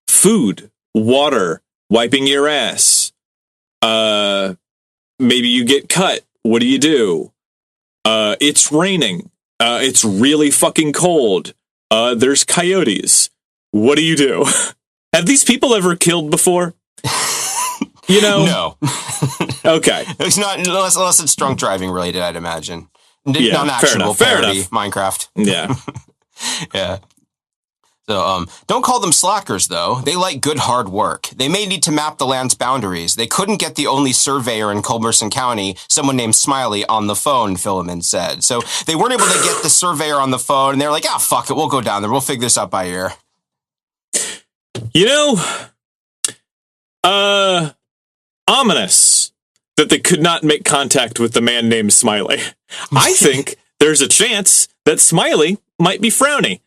food, water, wiping your ass. Maybe you get cut. What do you do? It's raining. It's really fucking cold. There's coyotes. What do you do? Have these people ever killed before? You know? No. Okay. It's not, unless it's drunk driving related, I'd imagine. Yeah, Non-actionable fair parody, enough. Minecraft. Yeah. Yeah. So, don't call them slackers, though. They like good hard work. They may need to map the land's boundaries. They couldn't get the only surveyor in Culberson County, someone named Smiley, on the phone, Philemon said. So they weren't able to get the surveyor on the phone, and they're like, fuck it, we'll go down there. We'll figure this out by ear. You know, ominous that they could not make contact with the man named Smiley. I think there's a chance that Smiley might be frowny.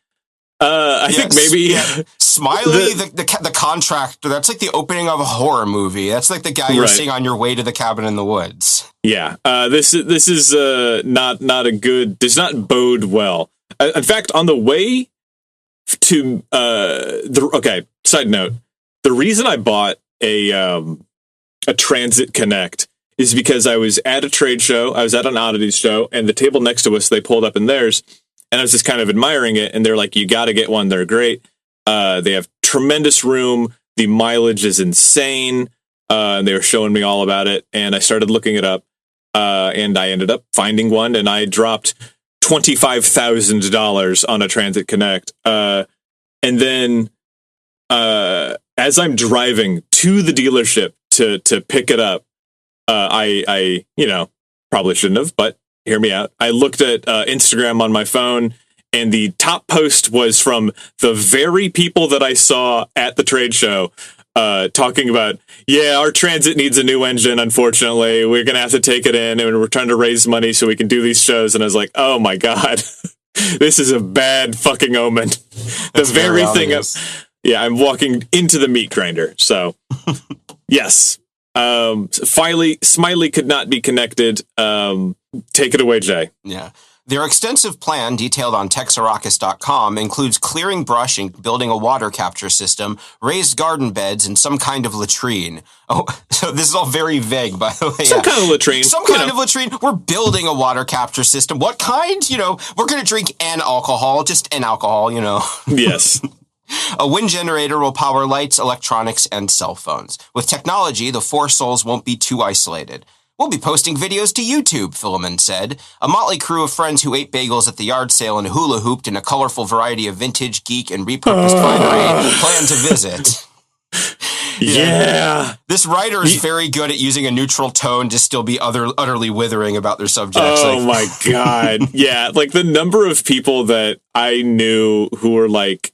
I think maybe Smiley, the contractor. That's like the opening of a horror movie. That's like the guy you're seeing on your way to the cabin in the woods. Yeah, this is not a good. Does not bode well. In fact, on the way to side note, the reason I bought a Transit Connect is because I was at a trade show. I was at an oddities show, and the table next to us, they pulled up in theirs. And I was just kind of admiring it. And they're like, you got to get one. They're great. They have tremendous room. The mileage is insane. And they were showing me all about it. And I started looking it up. And I ended up finding one. And I dropped $25,000 on a Transit Connect. And then as I'm driving to the dealership to pick it up, I probably shouldn't have, but hear me out. I looked at Instagram on my phone, and the top post was from the very people that I saw at the trade show talking about, our Transit needs a new engine, unfortunately. We're going to have to take it in, and we're trying to raise money so we can do these shows. And I was like, oh my God, this is a bad fucking omen. The very thing. I'm walking into the meat grinder. So, yes. Smiley could not be connected. Take it away, Jay. Yeah. Their extensive plan, detailed on Texarrakis.com, includes clearing brush and building a water capture system, raised garden beds, and some kind of latrine. Oh, so this is all very vague, by the way. Some kind of latrine. Some kind of latrine. We're building a water capture system. What kind? We're going to drink an alcohol, just an alcohol, Yes. A wind generator will power lights, electronics, and cell phones. With technology, the four souls won't be too isolated. We'll be posting videos to YouTube, Philemon said. A motley crew of friends who ate bagels at the yard sale and hula hooped in a colorful variety of vintage, geek, and repurposed finery plan to visit. Yeah. This writer is very good at using a neutral tone to still be utterly withering about their subjects. Oh my God. Yeah. Like the number of people that I knew who were like,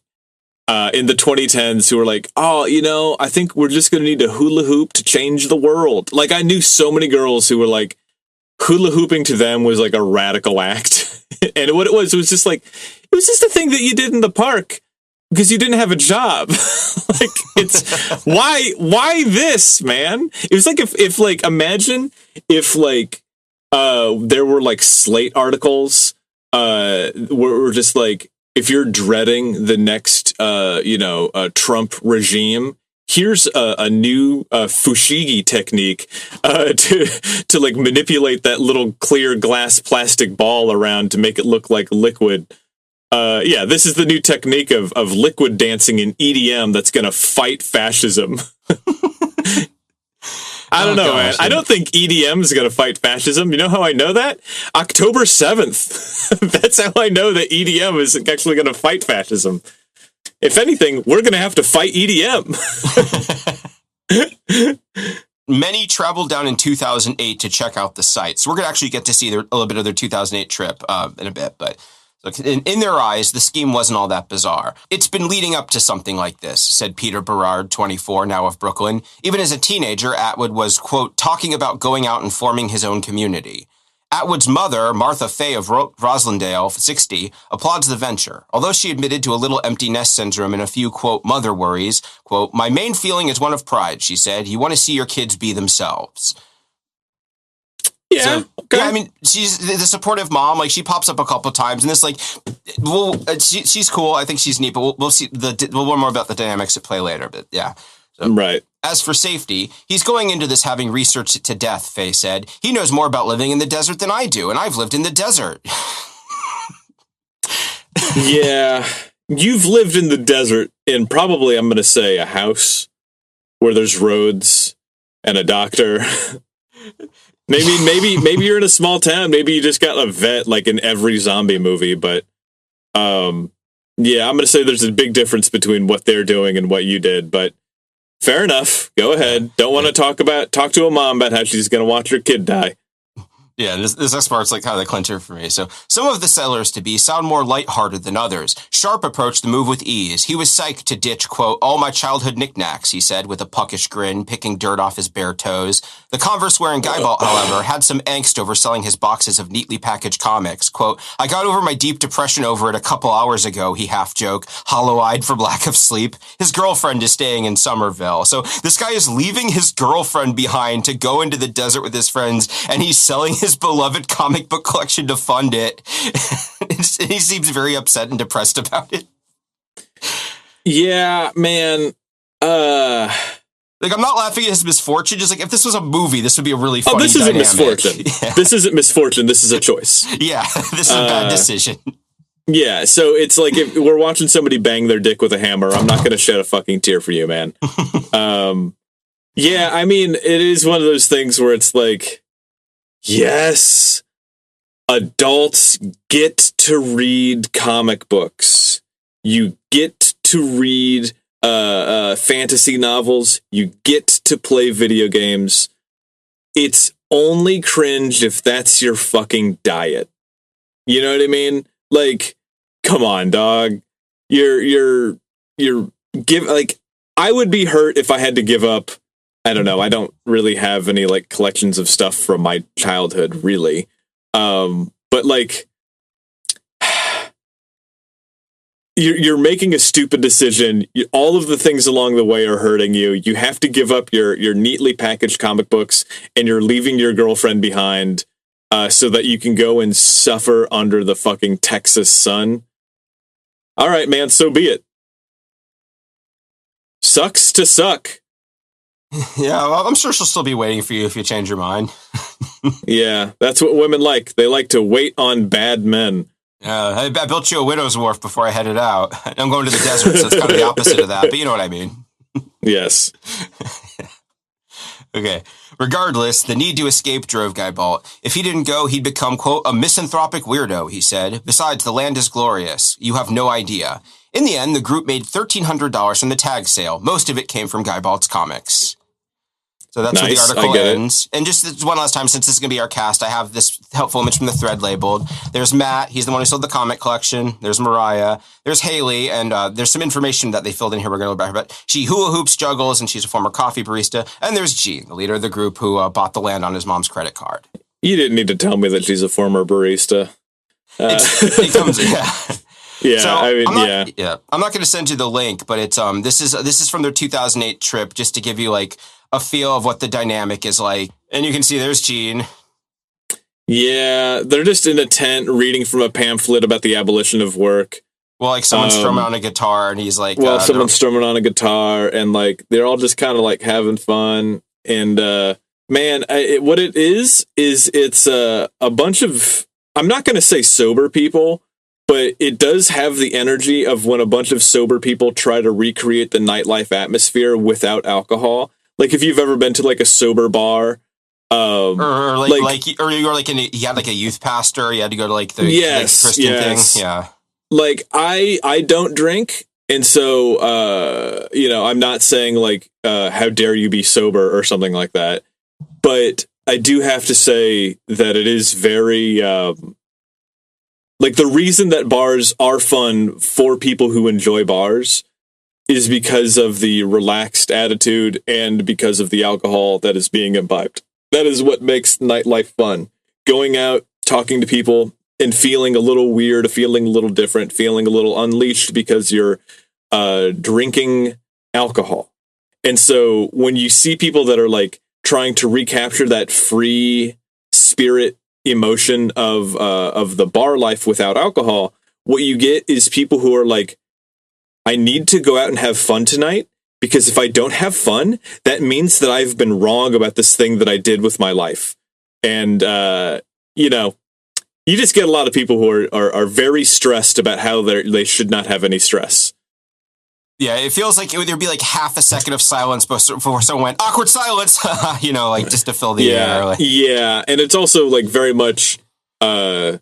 in the 2010s who were like, I think we're just going to need a hula hoop to change the world. Like I knew so many girls who were like, hula hooping to them was like a radical act. And what it was just like, it was just a thing that you did in the park because you didn't have a job. Like it's why this, man? It was like if like, imagine if like, there were like Slate articles, were just like, if you're dreading the next, Trump regime, here's a new fushigi technique to like manipulate that little clear glass plastic ball around to make it look like liquid. This is the new technique of liquid dancing in EDM that's going to fight fascism. I don't know, man. I don't think EDM is going to fight fascism. You know how I know that? October 7th. That's how I know that EDM is actually going to fight fascism. If anything, we're going to have to fight EDM. Many traveled down in 2008 to check out the site. So we're going to actually get to see a little bit of their 2008 trip in a bit, but in their eyes, the scheme wasn't all that bizarre. It's been leading up to something like this, said Peter Berard, 24, now of Brooklyn. Even as a teenager, Atwood was, quote, talking about going out and forming his own community. Atwood's mother, Martha Fay of Roslindale, 60, applauds the venture. Although she admitted to a little empty nest syndrome and a few, quote, mother worries, quote, my main feeling is one of pride, she said. You want to see your kids be themselves. Yeah. So, okay. Yeah, I mean, she's the supportive mom. Like, she pops up a couple of times, and it's like, she's cool. I think she's neat, but we'll see we'll learn more about the dynamics at play later. But yeah, So, right. as for safety, he's going into this having researched it to death, Faye said. He knows more about living in the desert than I do, and I've lived in the desert. Yeah. You've lived in the desert in probably, I'm going to say, a house where there's roads and a doctor. Maybe you're in a small town. Maybe you just got a vet like in every zombie movie. But yeah, I'm going to say there's a big difference between what they're doing and what you did. But fair enough. Go ahead. Don't want to talk to a mom about how she's going to watch her kid die. Yeah, this next part's like kind of the clincher for me. So, some of the settlers-to-be sound more lighthearted than others. Sharp approached the move with ease. He was psyched to ditch, quote, all my childhood knickknacks, he said, with a puckish grin, picking dirt off his bare toes. The Converse-wearing Guyball, however, had some angst over selling his boxes of neatly packaged comics. Quote, I got over my deep depression over it a couple hours ago, he half-joked, hollow-eyed from lack of sleep. His girlfriend is staying in Somerville. So, this guy is leaving his girlfriend behind to go into the desert with his friends, and he's selling his beloved comic book collection to fund it. He seems very upset and depressed about it. Yeah, man. Like, I'm not laughing at his misfortune. Just like, if this was a movie, this would be a really funny this isn't dynamic. misfortune. Yeah. This isn't misfortune. This is a choice. Yeah, this is a bad decision. Yeah, so it's like if we're watching somebody bang their dick with a hammer, I'm not going to shed a fucking tear for you, man. Yeah, I mean, it is one of those things where it's like, yes, adults get to read comic books. You get to read fantasy novels. You get to play video games. It's only cringe if that's your fucking diet. You know what I mean? Like, come on, dog. You're like, I would be hurt if I had to give up. I don't know. I don't really have any like collections of stuff from my childhood, really. But like, you're making a stupid decision. All of the things along the way are hurting you. You have to give up your neatly packaged comic books, and you're leaving your girlfriend behind so that you can go and suffer under the fucking Texas sun. All right, man, so be it. Sucks to suck. Yeah, well, I'm sure she'll still be waiting for you if you change your mind. Yeah, that's what women like. They like to wait on bad men. I built you a widow's wharf before I headed out. I'm going to the desert, so it's kind of the opposite of that, but you know what I mean. Yes. Okay. Regardless, the need to escape drove Guyball. If he didn't go, he'd become, quote, a misanthropic weirdo, he said. Besides, the land is glorious. You have no idea. In the end, the group made $1,300 from the tag sale. Most of it came from Guyball's comics. So that's nice, where the article ends. And just one last time, since this is going to be our cast, I have this helpful image from the thread labeled. There's Matt. He's the one who sold the comic collection. There's Mariah. There's Haley. And there's some information that they filled in here. We're going to go back. But she hula hoops, juggles, and she's a former coffee barista. And there's Gene, the leader of the group who bought the land on his mom's credit card. You didn't need to tell me that she's a former barista. It comes, yeah. Yeah, so I mean, I'm not going to send you the link, but it's this is from their 2008 trip, just to give you like a feel of what the dynamic is like. And you can see there's Gene. Yeah, they're just in a tent reading from a pamphlet about the abolition of work. Well, like someone's strumming on a guitar, and he's like, someone's strumming on a guitar, and like they're all just kind of like having fun. And man, what it is it's a bunch of, I'm not going to say sober people, but it does have the energy of when a bunch of sober people try to recreate the nightlife atmosphere without alcohol. Like if you've ever been to like a sober bar, or you were like you had like a youth pastor, you had to go to like the Christian thing. Yeah. Like I don't drink. And so, I'm not saying like, how dare you be sober or something like that. But I do have to say that it is very, like the reason that bars are fun for people who enjoy bars is because of the relaxed attitude and because of the alcohol that is being imbibed. That is what makes nightlife fun. Going out, talking to people, and feeling a little weird, feeling a little different, feeling a little unleashed because you're drinking alcohol. And so when you see people that are like trying to recapture that free spirit emotion of the bar life without alcohol, what you get is people who are like, I need to go out and have fun tonight because if I don't have fun, that means that I've been wrong about this thing that I did with my life. And, you know, you just get a lot of people who are very stressed about how they should not have any stress. Yeah, it feels like there'd be like half a second of silence before someone went, awkward silence, you know, like just to fill the air. Like. Yeah, and it's also like very much, I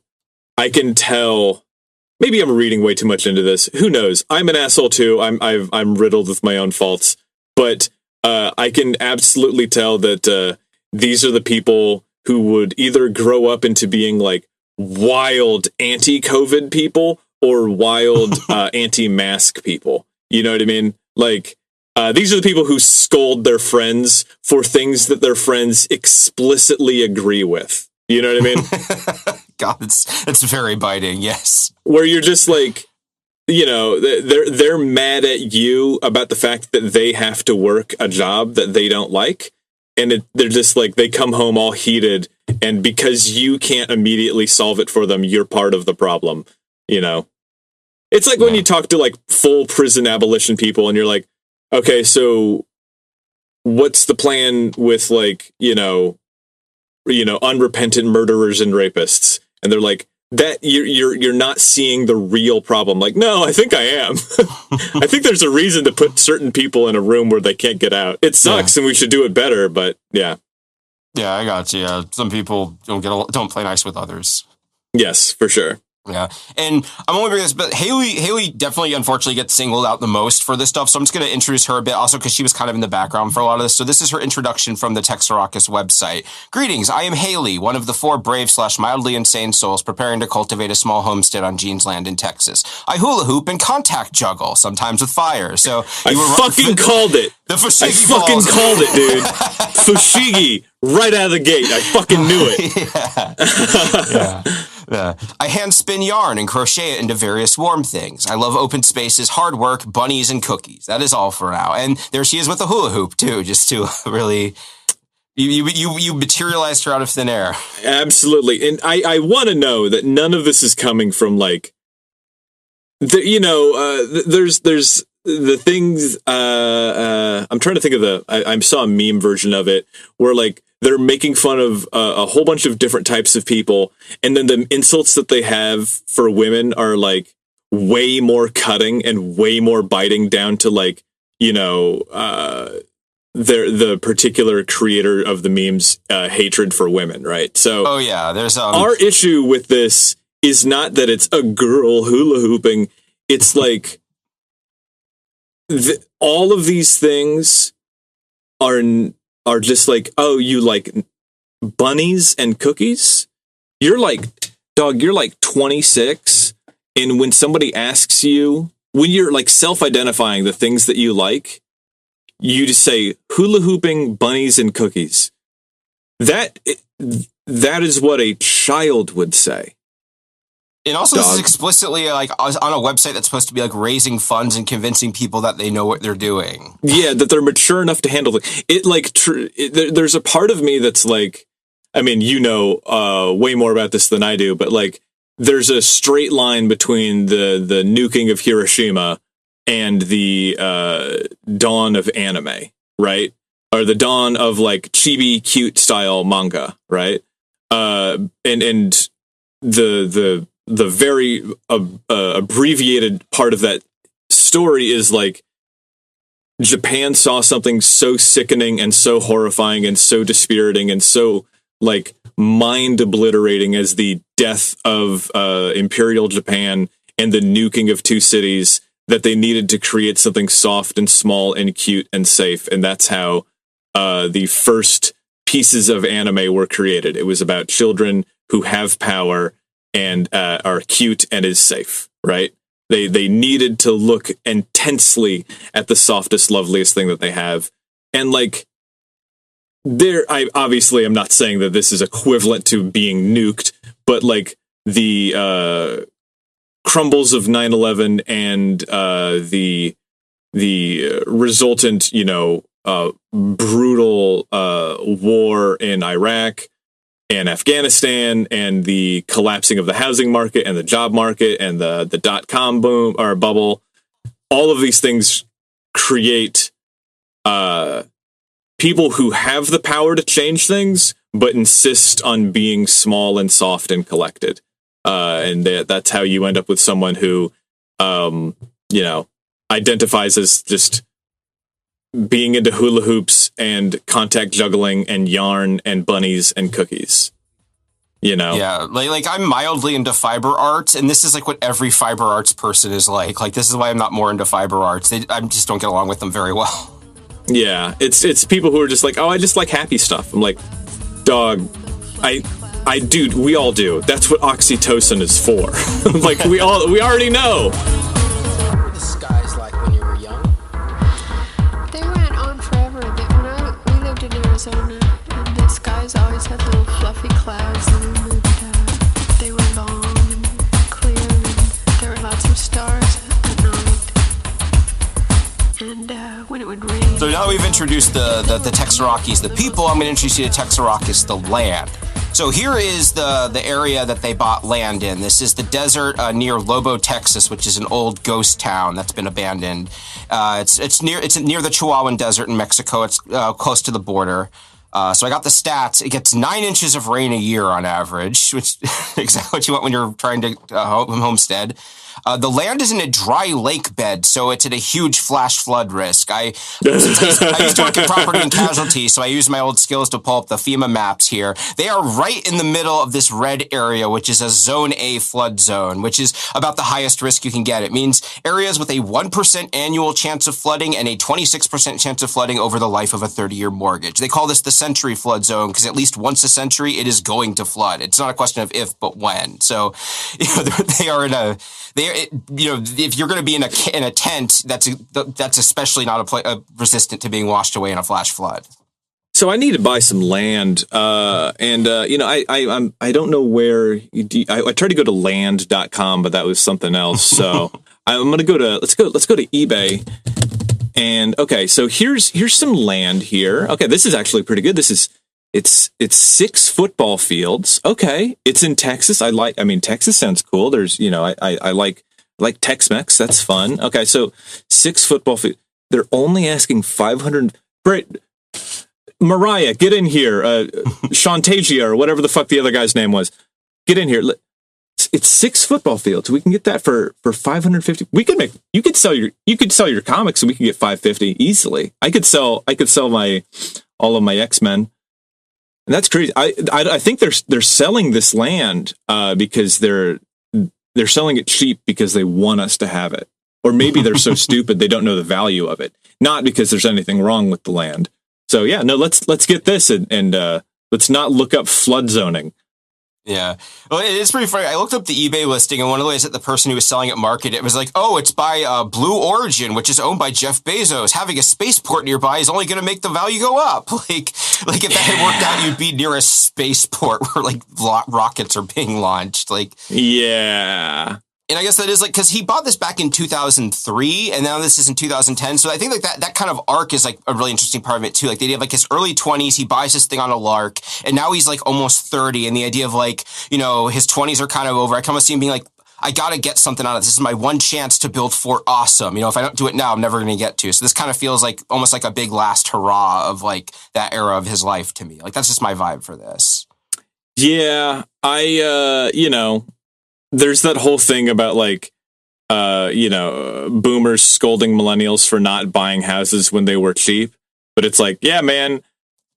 can tell, maybe I'm reading way too much into this. Who knows? I'm an asshole too. I'm riddled with my own faults, but I can absolutely tell that these are the people who would either grow up into being like wild anti-COVID people or wild anti-mask people. You know what I mean? Like, these are the people who scold their friends for things that their friends explicitly agree with. You know what I mean? God, it's very biting. Yes. Where you're just like, you know, they're mad at you about the fact that they have to work a job that they don't like. And they're just like, they come home all heated. And because you can't immediately solve it for them, you're part of the problem, you know? It's like when you talk to like full prison abolition people and you're like, okay, so what's the plan with like, you know, unrepentant murderers and rapists? And they're like, that you're not seeing the real problem. Like, no, I think I am. I think there's a reason to put certain people in a room where they can't get out. It sucks and we should do it better, but yeah. Yeah, I got you. Yeah. Some people don't play nice with others. Yes, for sure. Yeah, and I'm only bringing this, but Haley definitely, unfortunately, gets singled out the most for this stuff. So I'm just going to introduce her a bit, also because she was kind of in the background for a lot of this. So this is her introduction from the Texarrakis website. Greetings, I am Haley, one of the 4 brave/mildly insane souls preparing to cultivate a small homestead on Jean's land in Texas. I hula hoop and contact juggle, sometimes with fire. So I fucking called it. The fushigi I fucking called it, dude. Fushigi, right out of the gate. I fucking knew it. Yeah. I hand spin yarn and crochet it into various warm things. I love open spaces, hard work, bunnies, and cookies. That is all for now. And there she is with the hula hoop too, just to really, you materialized her out of thin air. Absolutely, and I want to know that none of this is coming from like, there's the things. I'm trying to think of I saw a meme version of it where like, they're making fun of a whole bunch of different types of people. And then the insults that they have for women are like way more cutting and way more biting down to like, you know, the particular creator of the memes, hatred for women. Right. So, oh yeah, there's, our issue with this is not that it's a girl hula hooping. It's like all of these things are just like, oh, you like bunnies and cookies? You're like, dog, you're like 26. And when somebody asks you, when you're like self-identifying the things that you like, you just say hula hooping, bunnies, and cookies. That is what a child would say. And also, this is explicitly like on a website that's supposed to be like raising funds and convincing people that they know what they're doing. Yeah, that they're mature enough to handle it. Like, there's a part of me that's like, I mean, you know, way more about this than I do, but like, there's a straight line between the nuking of Hiroshima and the dawn of anime, right? Or the dawn of like chibi cute style manga, right? And the very abbreviated part of that story is like Japan saw something so sickening and so horrifying and so dispiriting and so like mind obliterating as the death of Imperial Japan and the nuking of 2 cities that they needed to create something soft and small and cute and safe. And that's how the first pieces of anime were created. It was about children who have power and are cute and is safe, right? They needed to look intensely at the softest, loveliest thing that they have. And like, I obviously am not saying that this is equivalent to being nuked, but like the crumbles of 9/11 and the resultant, you know, brutal war in Iraq and Afghanistan and the collapsing of the housing market and the job market and the .com boom or bubble, all of these things create people who have the power to change things, but insist on being small and soft and collected. And that's how you end up with someone who, identifies as just being into hula hoops and contact juggling and yarn and bunnies and cookies. Yeah, like I'm mildly into fiber arts, and this is like what every fiber arts person is like. Like, this is why I'm not more into fiber arts. I just don't get along with them very well. Yeah, it's people who are just like, oh, I just like happy stuff. I'm like, dog, dude, we all do. That's what oxytocin is for. Like, we already know. What were the skies like when you were young? They went on forever. We lived in Arizona, and the skies always had little fluffy clouds in them, and they were long and clear, and there were lots of stars at night. And when it would rain. So now that we've introduced the Texarrakis, the people, I'm going to introduce you to Texarrakis, the land. So here is the area that they bought land in. This is the desert near Lobo, Texas, which is an old ghost town that's been abandoned. It's near the Chihuahuan Desert in Mexico. It's close to the border. So I got the stats. It gets 9 inches of rain a year on average, which is exactly what you want when you're trying to homestead. The land is in a dry lake bed, so it's at a huge flash flood risk. I used to work in property and casualty, so I used my old skills to pull up the FEMA maps here. They are right in the middle of this red area, which is a Zone A flood zone, which is about the highest risk you can get. It means areas with a 1% annual chance of flooding and a 26% chance of flooding over the life of a 30-year mortgage. They call this the century flood zone because at least once a century, it is going to flood. It's not a question of if, but when. So, they are in a... if you're going to be in a tent, that's especially not resistant to being washed away in a flash flood. So I need to buy some land, I don't know where. I tried to go to land.com, but that was something else. So I'm going to go to let's go to eBay. And okay, so here's some land here. Okay, this is actually pretty good. It's 6 football fields. Okay, it's in Texas. Texas sounds cool. There's, I like Tex-Mex. That's fun. Okay, so 6 football fields. They're only asking 500. Right, Mariah, get in here. Shantasia or whatever the fuck the other guy's name was. Get in here. It's 6 football fields. We can get that for 550. You could sell your comics and we can get 550 easily. I could sell all of my X-Men. And that's crazy. I think they're selling this land because they're selling it cheap because they want us to have it, or maybe they're so stupid they don't know the value of it. Not because there's anything wrong with the land. So yeah, no, let's get this and let's not look up flood zoning. Yeah. Well, it's pretty funny. I looked up the eBay listing, and one of the ways that the person who was selling it marketed it was like, oh, it's by Blue Origin, which is owned by Jeff Bezos. Having a spaceport nearby is only going to make the value go up. Like if that had worked out, you'd be near a spaceport where like rockets are being launched. Like, yeah. And I guess that is like, because he bought this back in 2003, and now this is in 2010. So I think like that kind of arc is like a really interesting part of it too. Like, the idea of like his early 20s, he buys this thing on a lark, and now he's like almost 30. And the idea of like, his 20s are kind of over. I kind of see him being like, I got to get something out of this. This is my one chance to build Fort Awesome. If I don't do it now, I'm never going to get to. So this kind of feels like almost like a big last hurrah of like that era of his life to me. Like, that's just my vibe for this. Yeah, there's that whole thing about like, boomers scolding millennials for not buying houses when they were cheap. But it's like, yeah, man,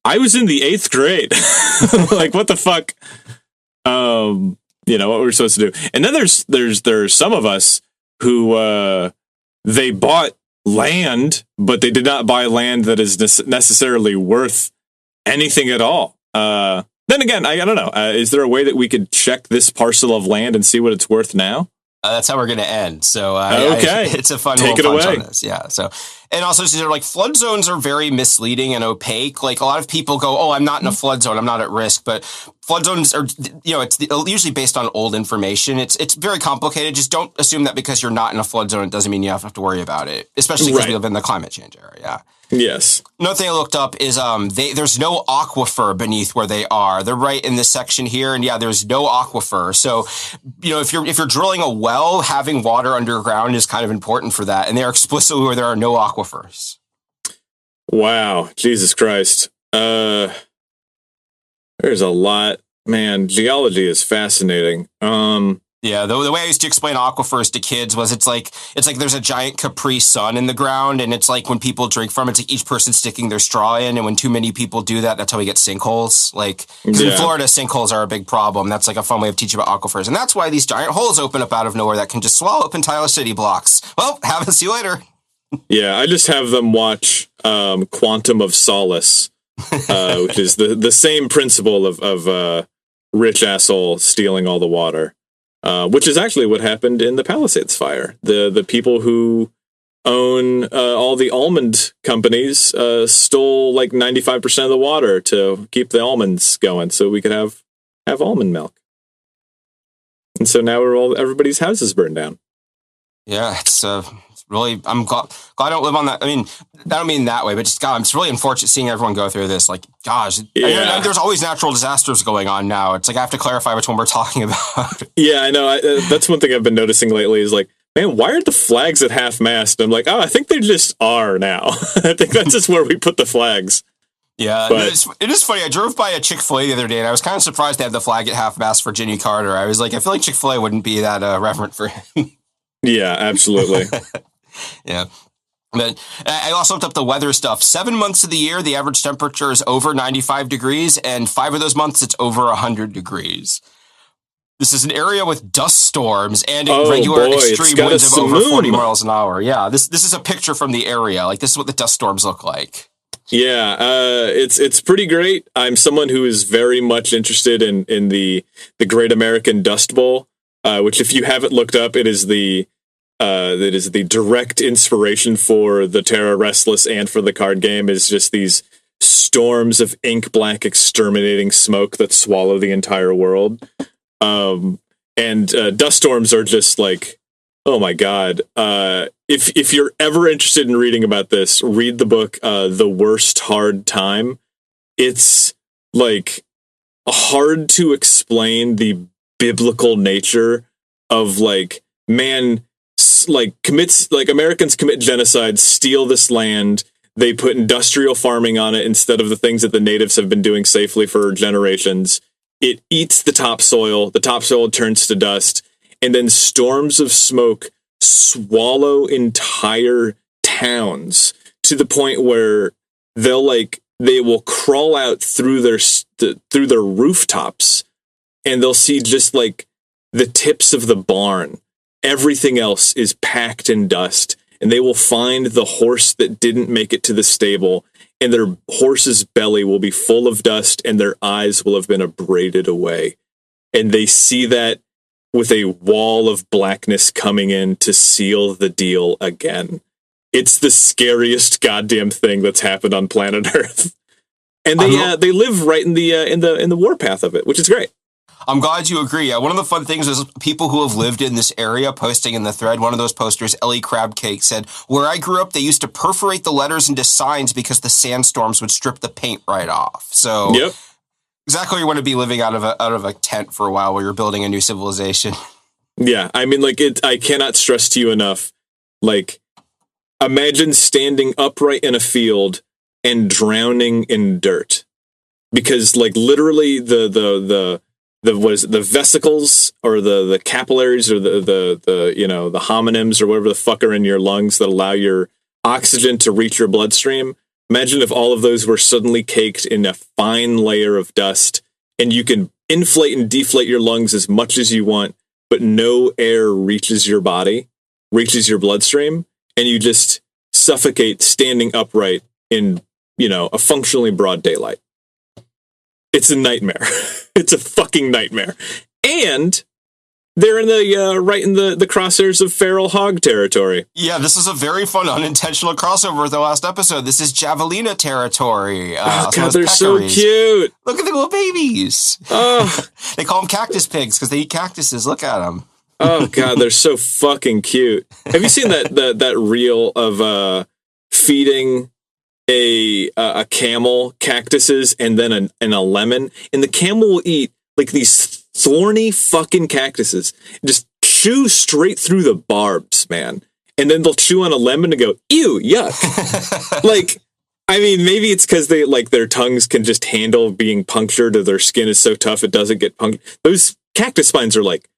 I was in the 8th grade. Like, what the fuck? What we're supposed to do. And then there's some of us who they bought land, but they did not buy land that is necessarily worth anything at all. Then again, I don't know. Is there a way that we could check this parcel of land and see what it's worth now? That's how we're going to end. So, okay, it's a fun take it punch away on this. Yeah. So, and also, so like flood zones are very misleading and opaque. Like, a lot of people go, "Oh, I'm not in a flood zone. I'm not at risk." But flood zones are, it's usually based on old information. It's very complicated. Just don't assume that because you're not in a flood zone, it doesn't mean you have to worry about it. Especially because we live in the climate change era. Yeah. Yes. Another thing I looked up is there's no aquifer beneath where they are. They're right in this section here, and yeah, there's no aquifer. So, if you're drilling a well, having water underground is kind of important for that. And they're explicitly where there are no aquifers. Wow, Jesus Christ. There's a lot. Man, geology is fascinating. Yeah, the way I used to explain aquifers to kids was it's like there's a giant Capri Sun in the ground, and it's like when people drink from it, it's like each person sticking their straw in, and when too many people do that, that's how we get sinkholes. Like, because in Florida, sinkholes are a big problem. That's like a fun way of teaching about aquifers, and that's why these giant holes open up out of nowhere that can just swallow up entire city blocks. Well, see you later. Yeah, I just have them watch Quantum of Solace, which is the same principle of rich asshole stealing all the water. Which is actually what happened in the Palisades fire. The people who own all the almond companies stole like 95% of the water to keep the almonds going, so we could have almond milk. And so now everybody's houses burned down. Yeah, it's really. I'm glad I don't live on that. I mean, I don't mean that way, but just God, it's really unfortunate seeing everyone go through this. Like, gosh, yeah. There's always natural disasters going on now. It's like I have to clarify which one we're talking about. Yeah, I know. That's one thing I've been noticing lately is like, man, why are the flags at half-mast? I'm like, oh, I think they just are now. I think that's just where we put the flags. Yeah, but it is funny. I drove by a Chick-fil-A the other day, and I was kind of surprised they had the flag at half-mast for Jimmy Carter. I was like, I feel like Chick-fil-A wouldn't be that reverent for him. Yeah, absolutely. Yeah. But I also looked up the weather stuff. 7 months of the year, the average temperature is over 95 degrees, and 5 of those months, it's over 100 degrees. This is an area with dust storms and irregular extreme winds of over 40 miles an hour. Yeah, this is a picture from the area. Like, this is what the dust storms look like. Yeah, it's pretty great. I'm someone who is very much interested in the Great American Dust Bowl, which, if you haven't looked up, it is the direct inspiration for the Terra Restless and for the card game. Is just these storms of ink black exterminating smoke that swallow the entire world. And dust storms are just like, oh my God. If you're ever interested in reading about this, read the book, The Worst Hard Time. It's like hard to explain the biblical nature of like, man, like Americans commit genocide, steal this land. They put industrial farming on it instead of the things that the natives have been doing safely for generations. It eats the topsoil. The topsoil turns to dust, and then storms of smoke swallow entire towns to the point where they will crawl out through their rooftops, and they'll see just like the tips of the barn. Everything else is packed in dust, and they will find the horse that didn't make it to the stable, and their horse's belly will be full of dust, and their eyes will have been abraded away. And they see that with a wall of blackness coming in to seal the deal again. It's the scariest goddamn thing that's happened on planet Earth. And they live right in the warpath of it, which is great. I'm glad you agree. One of the fun things is people who have lived in this area posting in the thread. One of those posters, Ellie Crabcake, said, where I grew up, they used to perforate the letters into signs because the sandstorms would strip the paint right off. So yep. Exactly, you want to be living out of a tent for a while while you're building a new civilization. Yeah, I mean, like, I cannot stress to you enough, like, imagine standing upright in a field and drowning in dirt. Because, like, literally the vesicles or the capillaries or the homonyms or whatever the fuck are in your lungs that allow your oxygen to reach your bloodstream. Imagine if all of those were suddenly caked in a fine layer of dust, and you can inflate and deflate your lungs as much as you want, but no air reaches your body, reaches your bloodstream, and you just suffocate standing upright in, a functionally broad daylight. It's a nightmare. It's a fucking nightmare. And they're in right in the crosshairs of feral hog territory. Yeah, this is a very fun unintentional crossover with the last episode. This is Javelina territory. Oh, God, they're so cute. Look at the little babies. Oh. They call them cactus pigs because they eat cactuses. Look at them. Oh, God, they're so fucking cute. Have you seen that reel of feeding a camel cactuses and then a lemon, and the camel will eat like these thorny fucking cactuses, just chew straight through the barbs, man, and then they'll chew on a lemon and go, ew, yuck. Like, I mean, maybe it's because they like their tongues can just handle being punctured, or their skin is so tough it doesn't get punctured. Those cactus spines are like,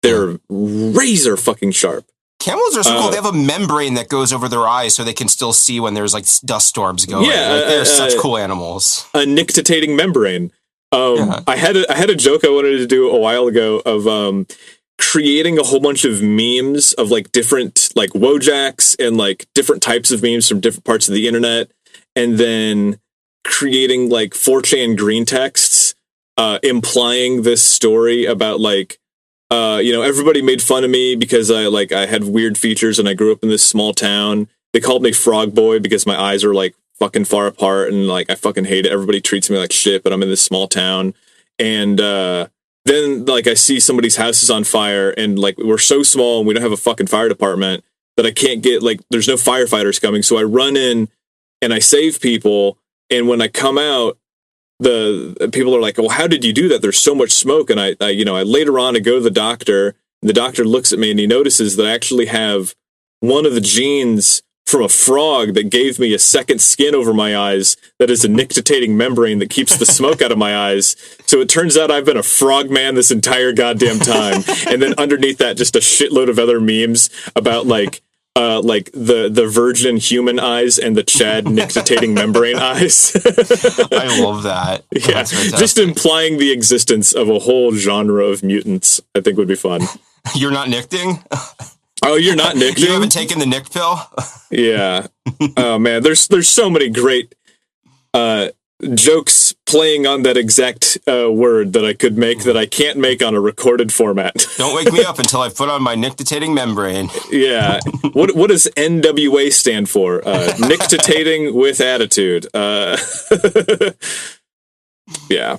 they're razor fucking sharp. Camels are so cool. They have a membrane that goes over their eyes so they can still see when there's like dust storms going. Yeah, like, they're such cool animals. A nictitating membrane. I had a joke I wanted to do a while ago of creating a whole bunch of memes of like different like Wojaks and like different types of memes from different parts of the internet, and then creating like 4chan green texts implying this story about like everybody made fun of me because I had weird features and I grew up in this small town. They called me Frog Boy because my eyes were like fucking far apart and like I fucking hate it. Everybody treats me like shit, but I'm in this small town. And then like I see somebody's house is on fire and like we're so small and we don't have a fucking fire department that I can't get like there's no firefighters coming. So I run in and I save people. And when I come out, the people are like, well, how did you do that? There's so much smoke. And I later on I go to the doctor. The doctor looks at me and he notices that I actually have one of the genes from a frog that gave me a second skin over my eyes that is a nictitating membrane that keeps the smoke out of my eyes. So it turns out I've been a frog man this entire goddamn time. And then underneath that, just a shitload of other memes about like the virgin human eyes and the Chad nictitating membrane eyes. I love that. Yeah, just implying the existence of a whole genre of mutants, I think would be fun. You're not nicting? Oh, you're not nicting? You haven't taken the nick pill? Yeah. Oh man, there's so many great jokes playing on that exact word that I could make that I can't make on a recorded format. Don't wake me up until I put on my nictitating membrane. Yeah. What does NWA stand for? Nictitating with attitude. Yeah.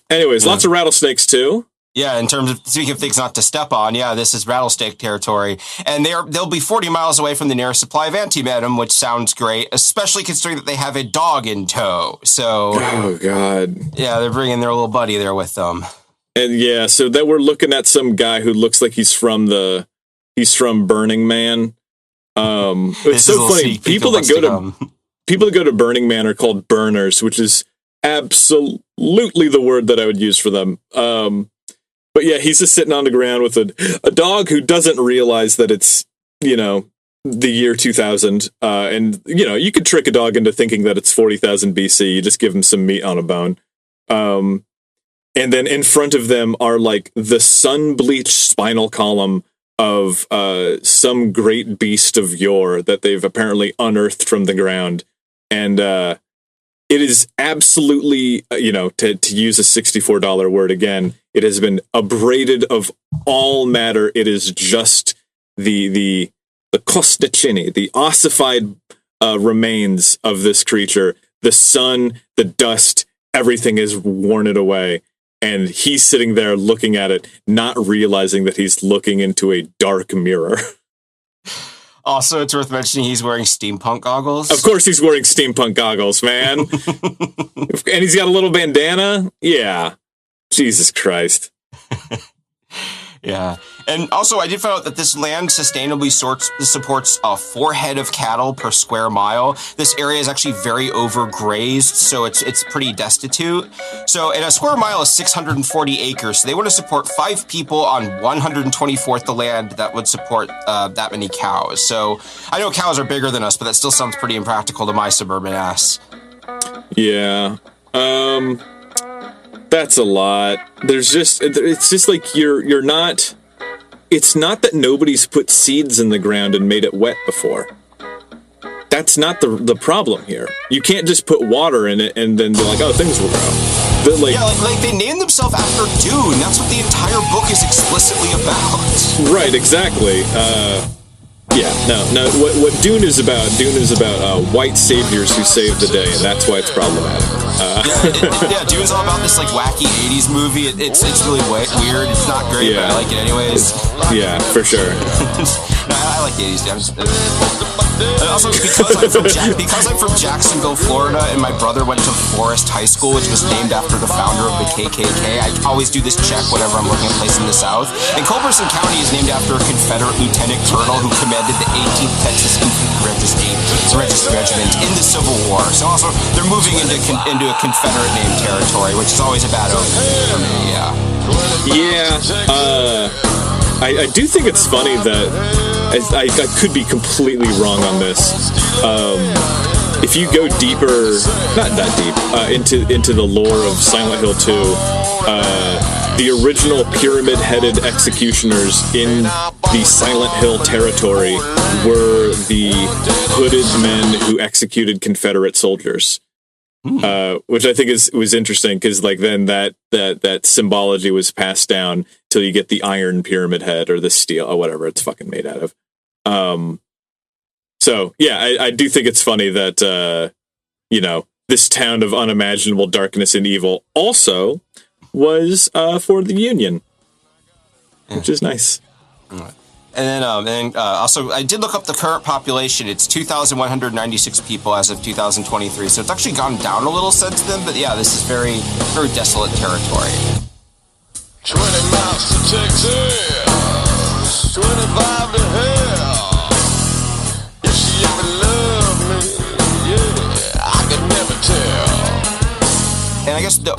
Anyways, lots of rattlesnakes too. Yeah, in terms of speaking of things not to step on, yeah, this is rattlesnake territory, and they'll be 40 miles away from the nearest supply of antivenom, which sounds great, especially considering that they have a dog in tow. So, oh god, yeah, they're bringing their little buddy there with them. And yeah, so that we're looking at some guy who looks like he's from Burning Man. It's so funny. People that go to Burning Man are called burners, which is absolutely the word that I would use for them. But yeah, he's just sitting on the ground with a dog who doesn't realize that it's, the year 2000. And, you could trick a dog into thinking that it's 40,000 BC. You just give him some meat on a bone. And then in front of them are like the sun-bleached spinal column of some great beast of yore that they've apparently unearthed from the ground. And it is absolutely, to use a $64 word again, it has been abraded of all matter. It is just the costachini, the ossified remains of this creature. The sun, the dust, everything has worn it away. And he's sitting there looking at it, not realizing that he's looking into a dark mirror. Also, it's worth mentioning he's wearing steampunk goggles. Of course he's wearing steampunk goggles, man. And he's got a little bandana. Yeah. Jesus Christ. Yeah. And also, I did find out that this land sustainably supports 4 head of cattle per square mile. This area is actually very overgrazed, so it's pretty destitute. So, and a square mile is 640 acres. So they want to support 5 people on 124th the land that would support that many cows. So I know cows are bigger than us, but that still sounds pretty impractical to my suburban ass. Yeah. That's a lot. It's just like you're not, it's not that nobody's put seeds in the ground and made it wet before. That's not the problem here. You can't just put water in it and then be like, oh, things will grow. Like they named themselves after Dune. That's what the entire book is explicitly about. Right, exactly. Yeah, no. What Dune is about white saviors who save the day, and that's why it's problematic. Dune's all about this like wacky '80s movie. It's really weird. It's not great, but I like it anyways. Yeah, for sure. I like the 80s. Also, because I'm from Jacksonville, Florida, and my brother went to Forest High School, which was named after the founder of the KKK, I always do this check whenever I'm looking at a place in the South. And Culberson County is named after a Confederate lieutenant colonel who commanded the 18th Texas Infantry Regiment in the Civil War. So also, they're moving into a Confederate name territory, which is always a bad omen for me. I do think it's funny that I could be completely wrong on this. If you go deeper, not that deep, into the lore of Silent Hill 2, the original pyramid-headed executioners in the Silent Hill territory were the hooded men who executed Confederate soldiers. Which I think was interesting because like then that symbology was passed down till you get the iron pyramid head or the steel or whatever it's fucking made out of. So yeah, I do think it's funny that this town of unimaginable darkness and evil also was for the Union, which is nice. And then also, I did look up the current population. It's 2,196 people as of 2023. So it's actually gone down a little since then. But yeah, this is very, very desolate territory. 20 miles to Texas, 25 to hell. If she ever loved me, yeah, I could never tell. And I guess the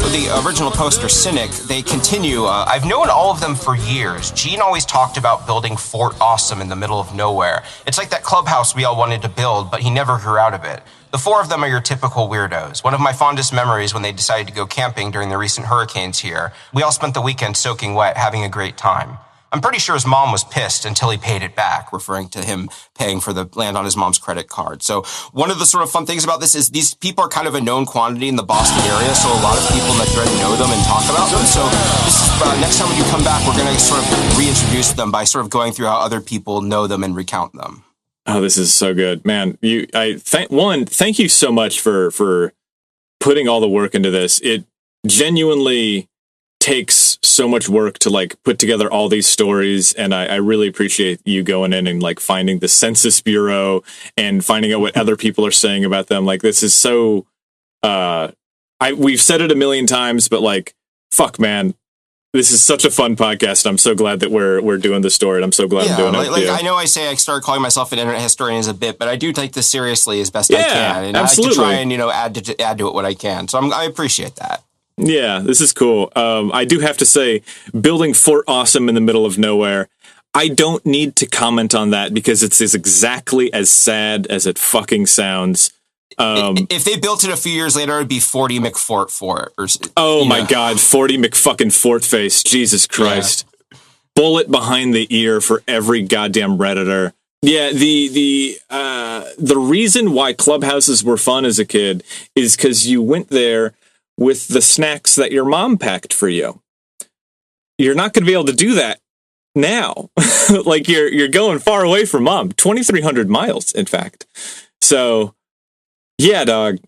original poster, Cynic, they continue. I've known all of them for years. Gene always talked about building Fort Awesome in the middle of nowhere. It's like that clubhouse we all wanted to build, but he never grew out of it. The four of them are your typical weirdos. One of my fondest memories when they decided to go camping during the recent hurricanes here. We all spent the weekend soaking wet, having a great time. I'm pretty sure his mom was pissed until he paid it back, referring to him paying for the land on his mom's credit card. So one of the sort of fun things about this is these people are kind of a known quantity in the Boston area, so a lot of people in the thread know them and talk about them. So this is, next time when you come back, we're going to sort of reintroduce them by sort of going through how other people know them and recount them. Oh, this is so good, man. Thank you so much for putting all the work into this. It genuinely takes so much work to like put together all these stories, and I really appreciate you going in and like finding the Census Bureau and finding out what other people are saying about them. Like this is so we've said it a million times, but like fuck, man, this is such a fun podcast. I'm so glad that we're doing this story, and I'm so glad I'm doing it with you. I know I say I started calling myself an internet historian as a bit, but I do take this seriously as best I can, and absolutely. I like to try and add to it what I can. So I appreciate that. Yeah, this is cool. I do have to say, building Fort Awesome in the middle of nowhere, I don't need to comment on that because it's exactly as sad as it fucking sounds. If they built it a few years later, it'd be 40 McFort Fort. My God, 40 McFucking Fort face. Jesus Christ. Yeah. Bullet behind the ear for every goddamn Redditor. Yeah, the reason why clubhouses were fun as a kid is because you went there with the snacks that your mom packed for you. You're not going to be able to do that now. Like you're going far away from mom, 2,300 miles, in fact. So yeah, dog.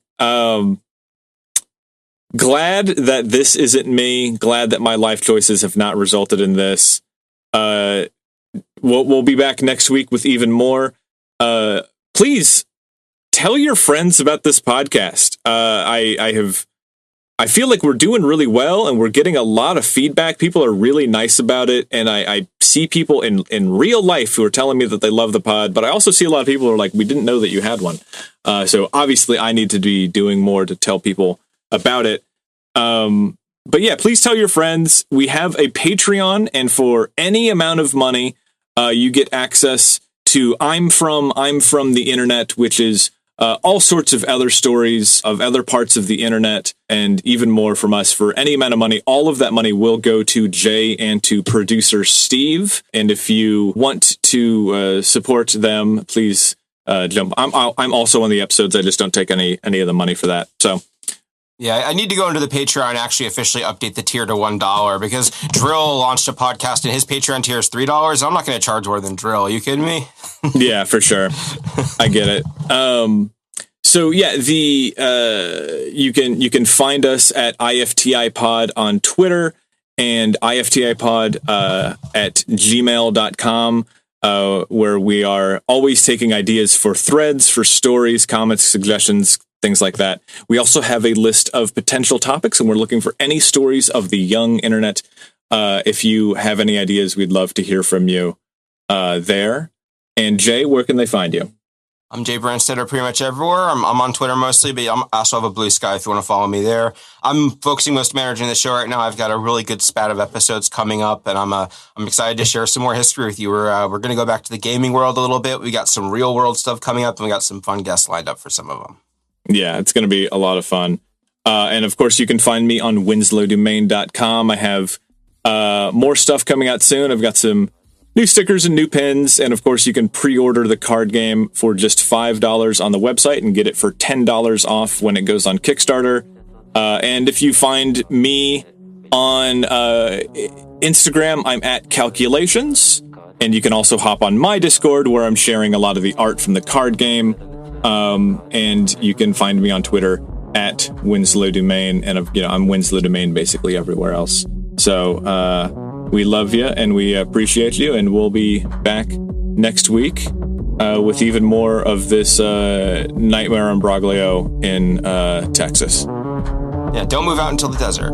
Glad that this isn't me. Glad that my life choices have not resulted in this. We'll be back next week with even more. Please tell your friends about this podcast. I feel like we're doing really well and we're getting a lot of feedback. People are really nice about it. And I see people in real life who are telling me that they love the pod, but I also see a lot of people who are like, we didn't know that you had one. So obviously I need to be doing more to tell people about it. But yeah, please tell your friends. We have a Patreon, and for any amount of money, you get access to I'm from the internet, which is all sorts of other stories of other parts of the internet, and even more from us for any amount of money. All of that money will go to Jay and to producer Steve. And if you want to support them, please jump. I'm also on the episodes. I just don't take any of the money for that. So yeah, I need to go into the Patreon and actually officially update the tier to $1 because Drill launched a podcast and his Patreon tier is $3. I'm not going to charge more than Drill. Are you kidding me? Yeah, for sure. I get it. So yeah, you can find us at IFTI Pod on Twitter and IFTI Pod at gmail.com. where we are always taking ideas for threads, for stories, comments, suggestions, things like that. We also have a list of potential topics, and we're looking for any stories of the young internet. If you have any ideas, we'd love to hear from you there. And Jay, where can they find you? I'm jaybrandstetter pretty much everywhere. I'm on Twitter mostly, but I also have a Blue Sky if you want to follow me there. I'm focusing most of my energy on the show right now. I've got a really good spat of episodes coming up, and I'm excited to share some more history with you. We're going to go back to the gaming world a little bit. We got some real world stuff coming up, and we got some fun guests lined up for some of them. Yeah, it's going to be a lot of fun. And of course, you can find me on winslowdomain.com. I have more stuff coming out soon. I've got some new stickers and new pins, and of course you can pre-order the card game for just $5 on the website and get it for $10 off when it goes on Kickstarter. And if you find me on Instagram, I'm at Calculations, and you can also hop on my Discord where I'm sharing a lot of the art from the card game. And you can find me on Twitter at Winslow Domain, and I'm Winslow Domain basically everywhere else. So we love you and we appreciate you, and we'll be back next week with even more of this nightmare imbroglio in Texas. Yeah, don't move out until the desert.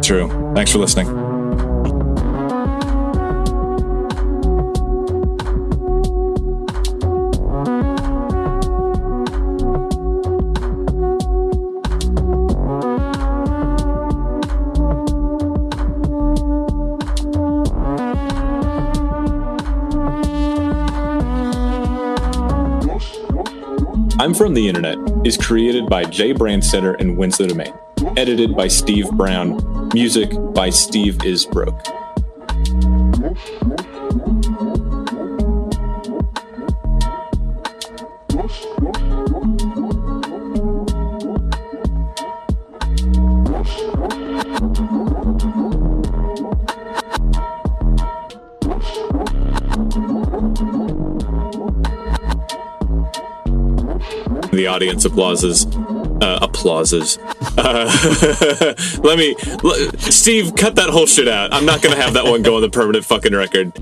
True. Thanks for listening. I'm From the Internet is created by Jay Brandstetter and Winslow Domain. Edited by Steve Brown. Music by Steve Isbrook. The audience applauses. Steve, cut that whole shit out. I'm not going to have that one go on the permanent fucking record.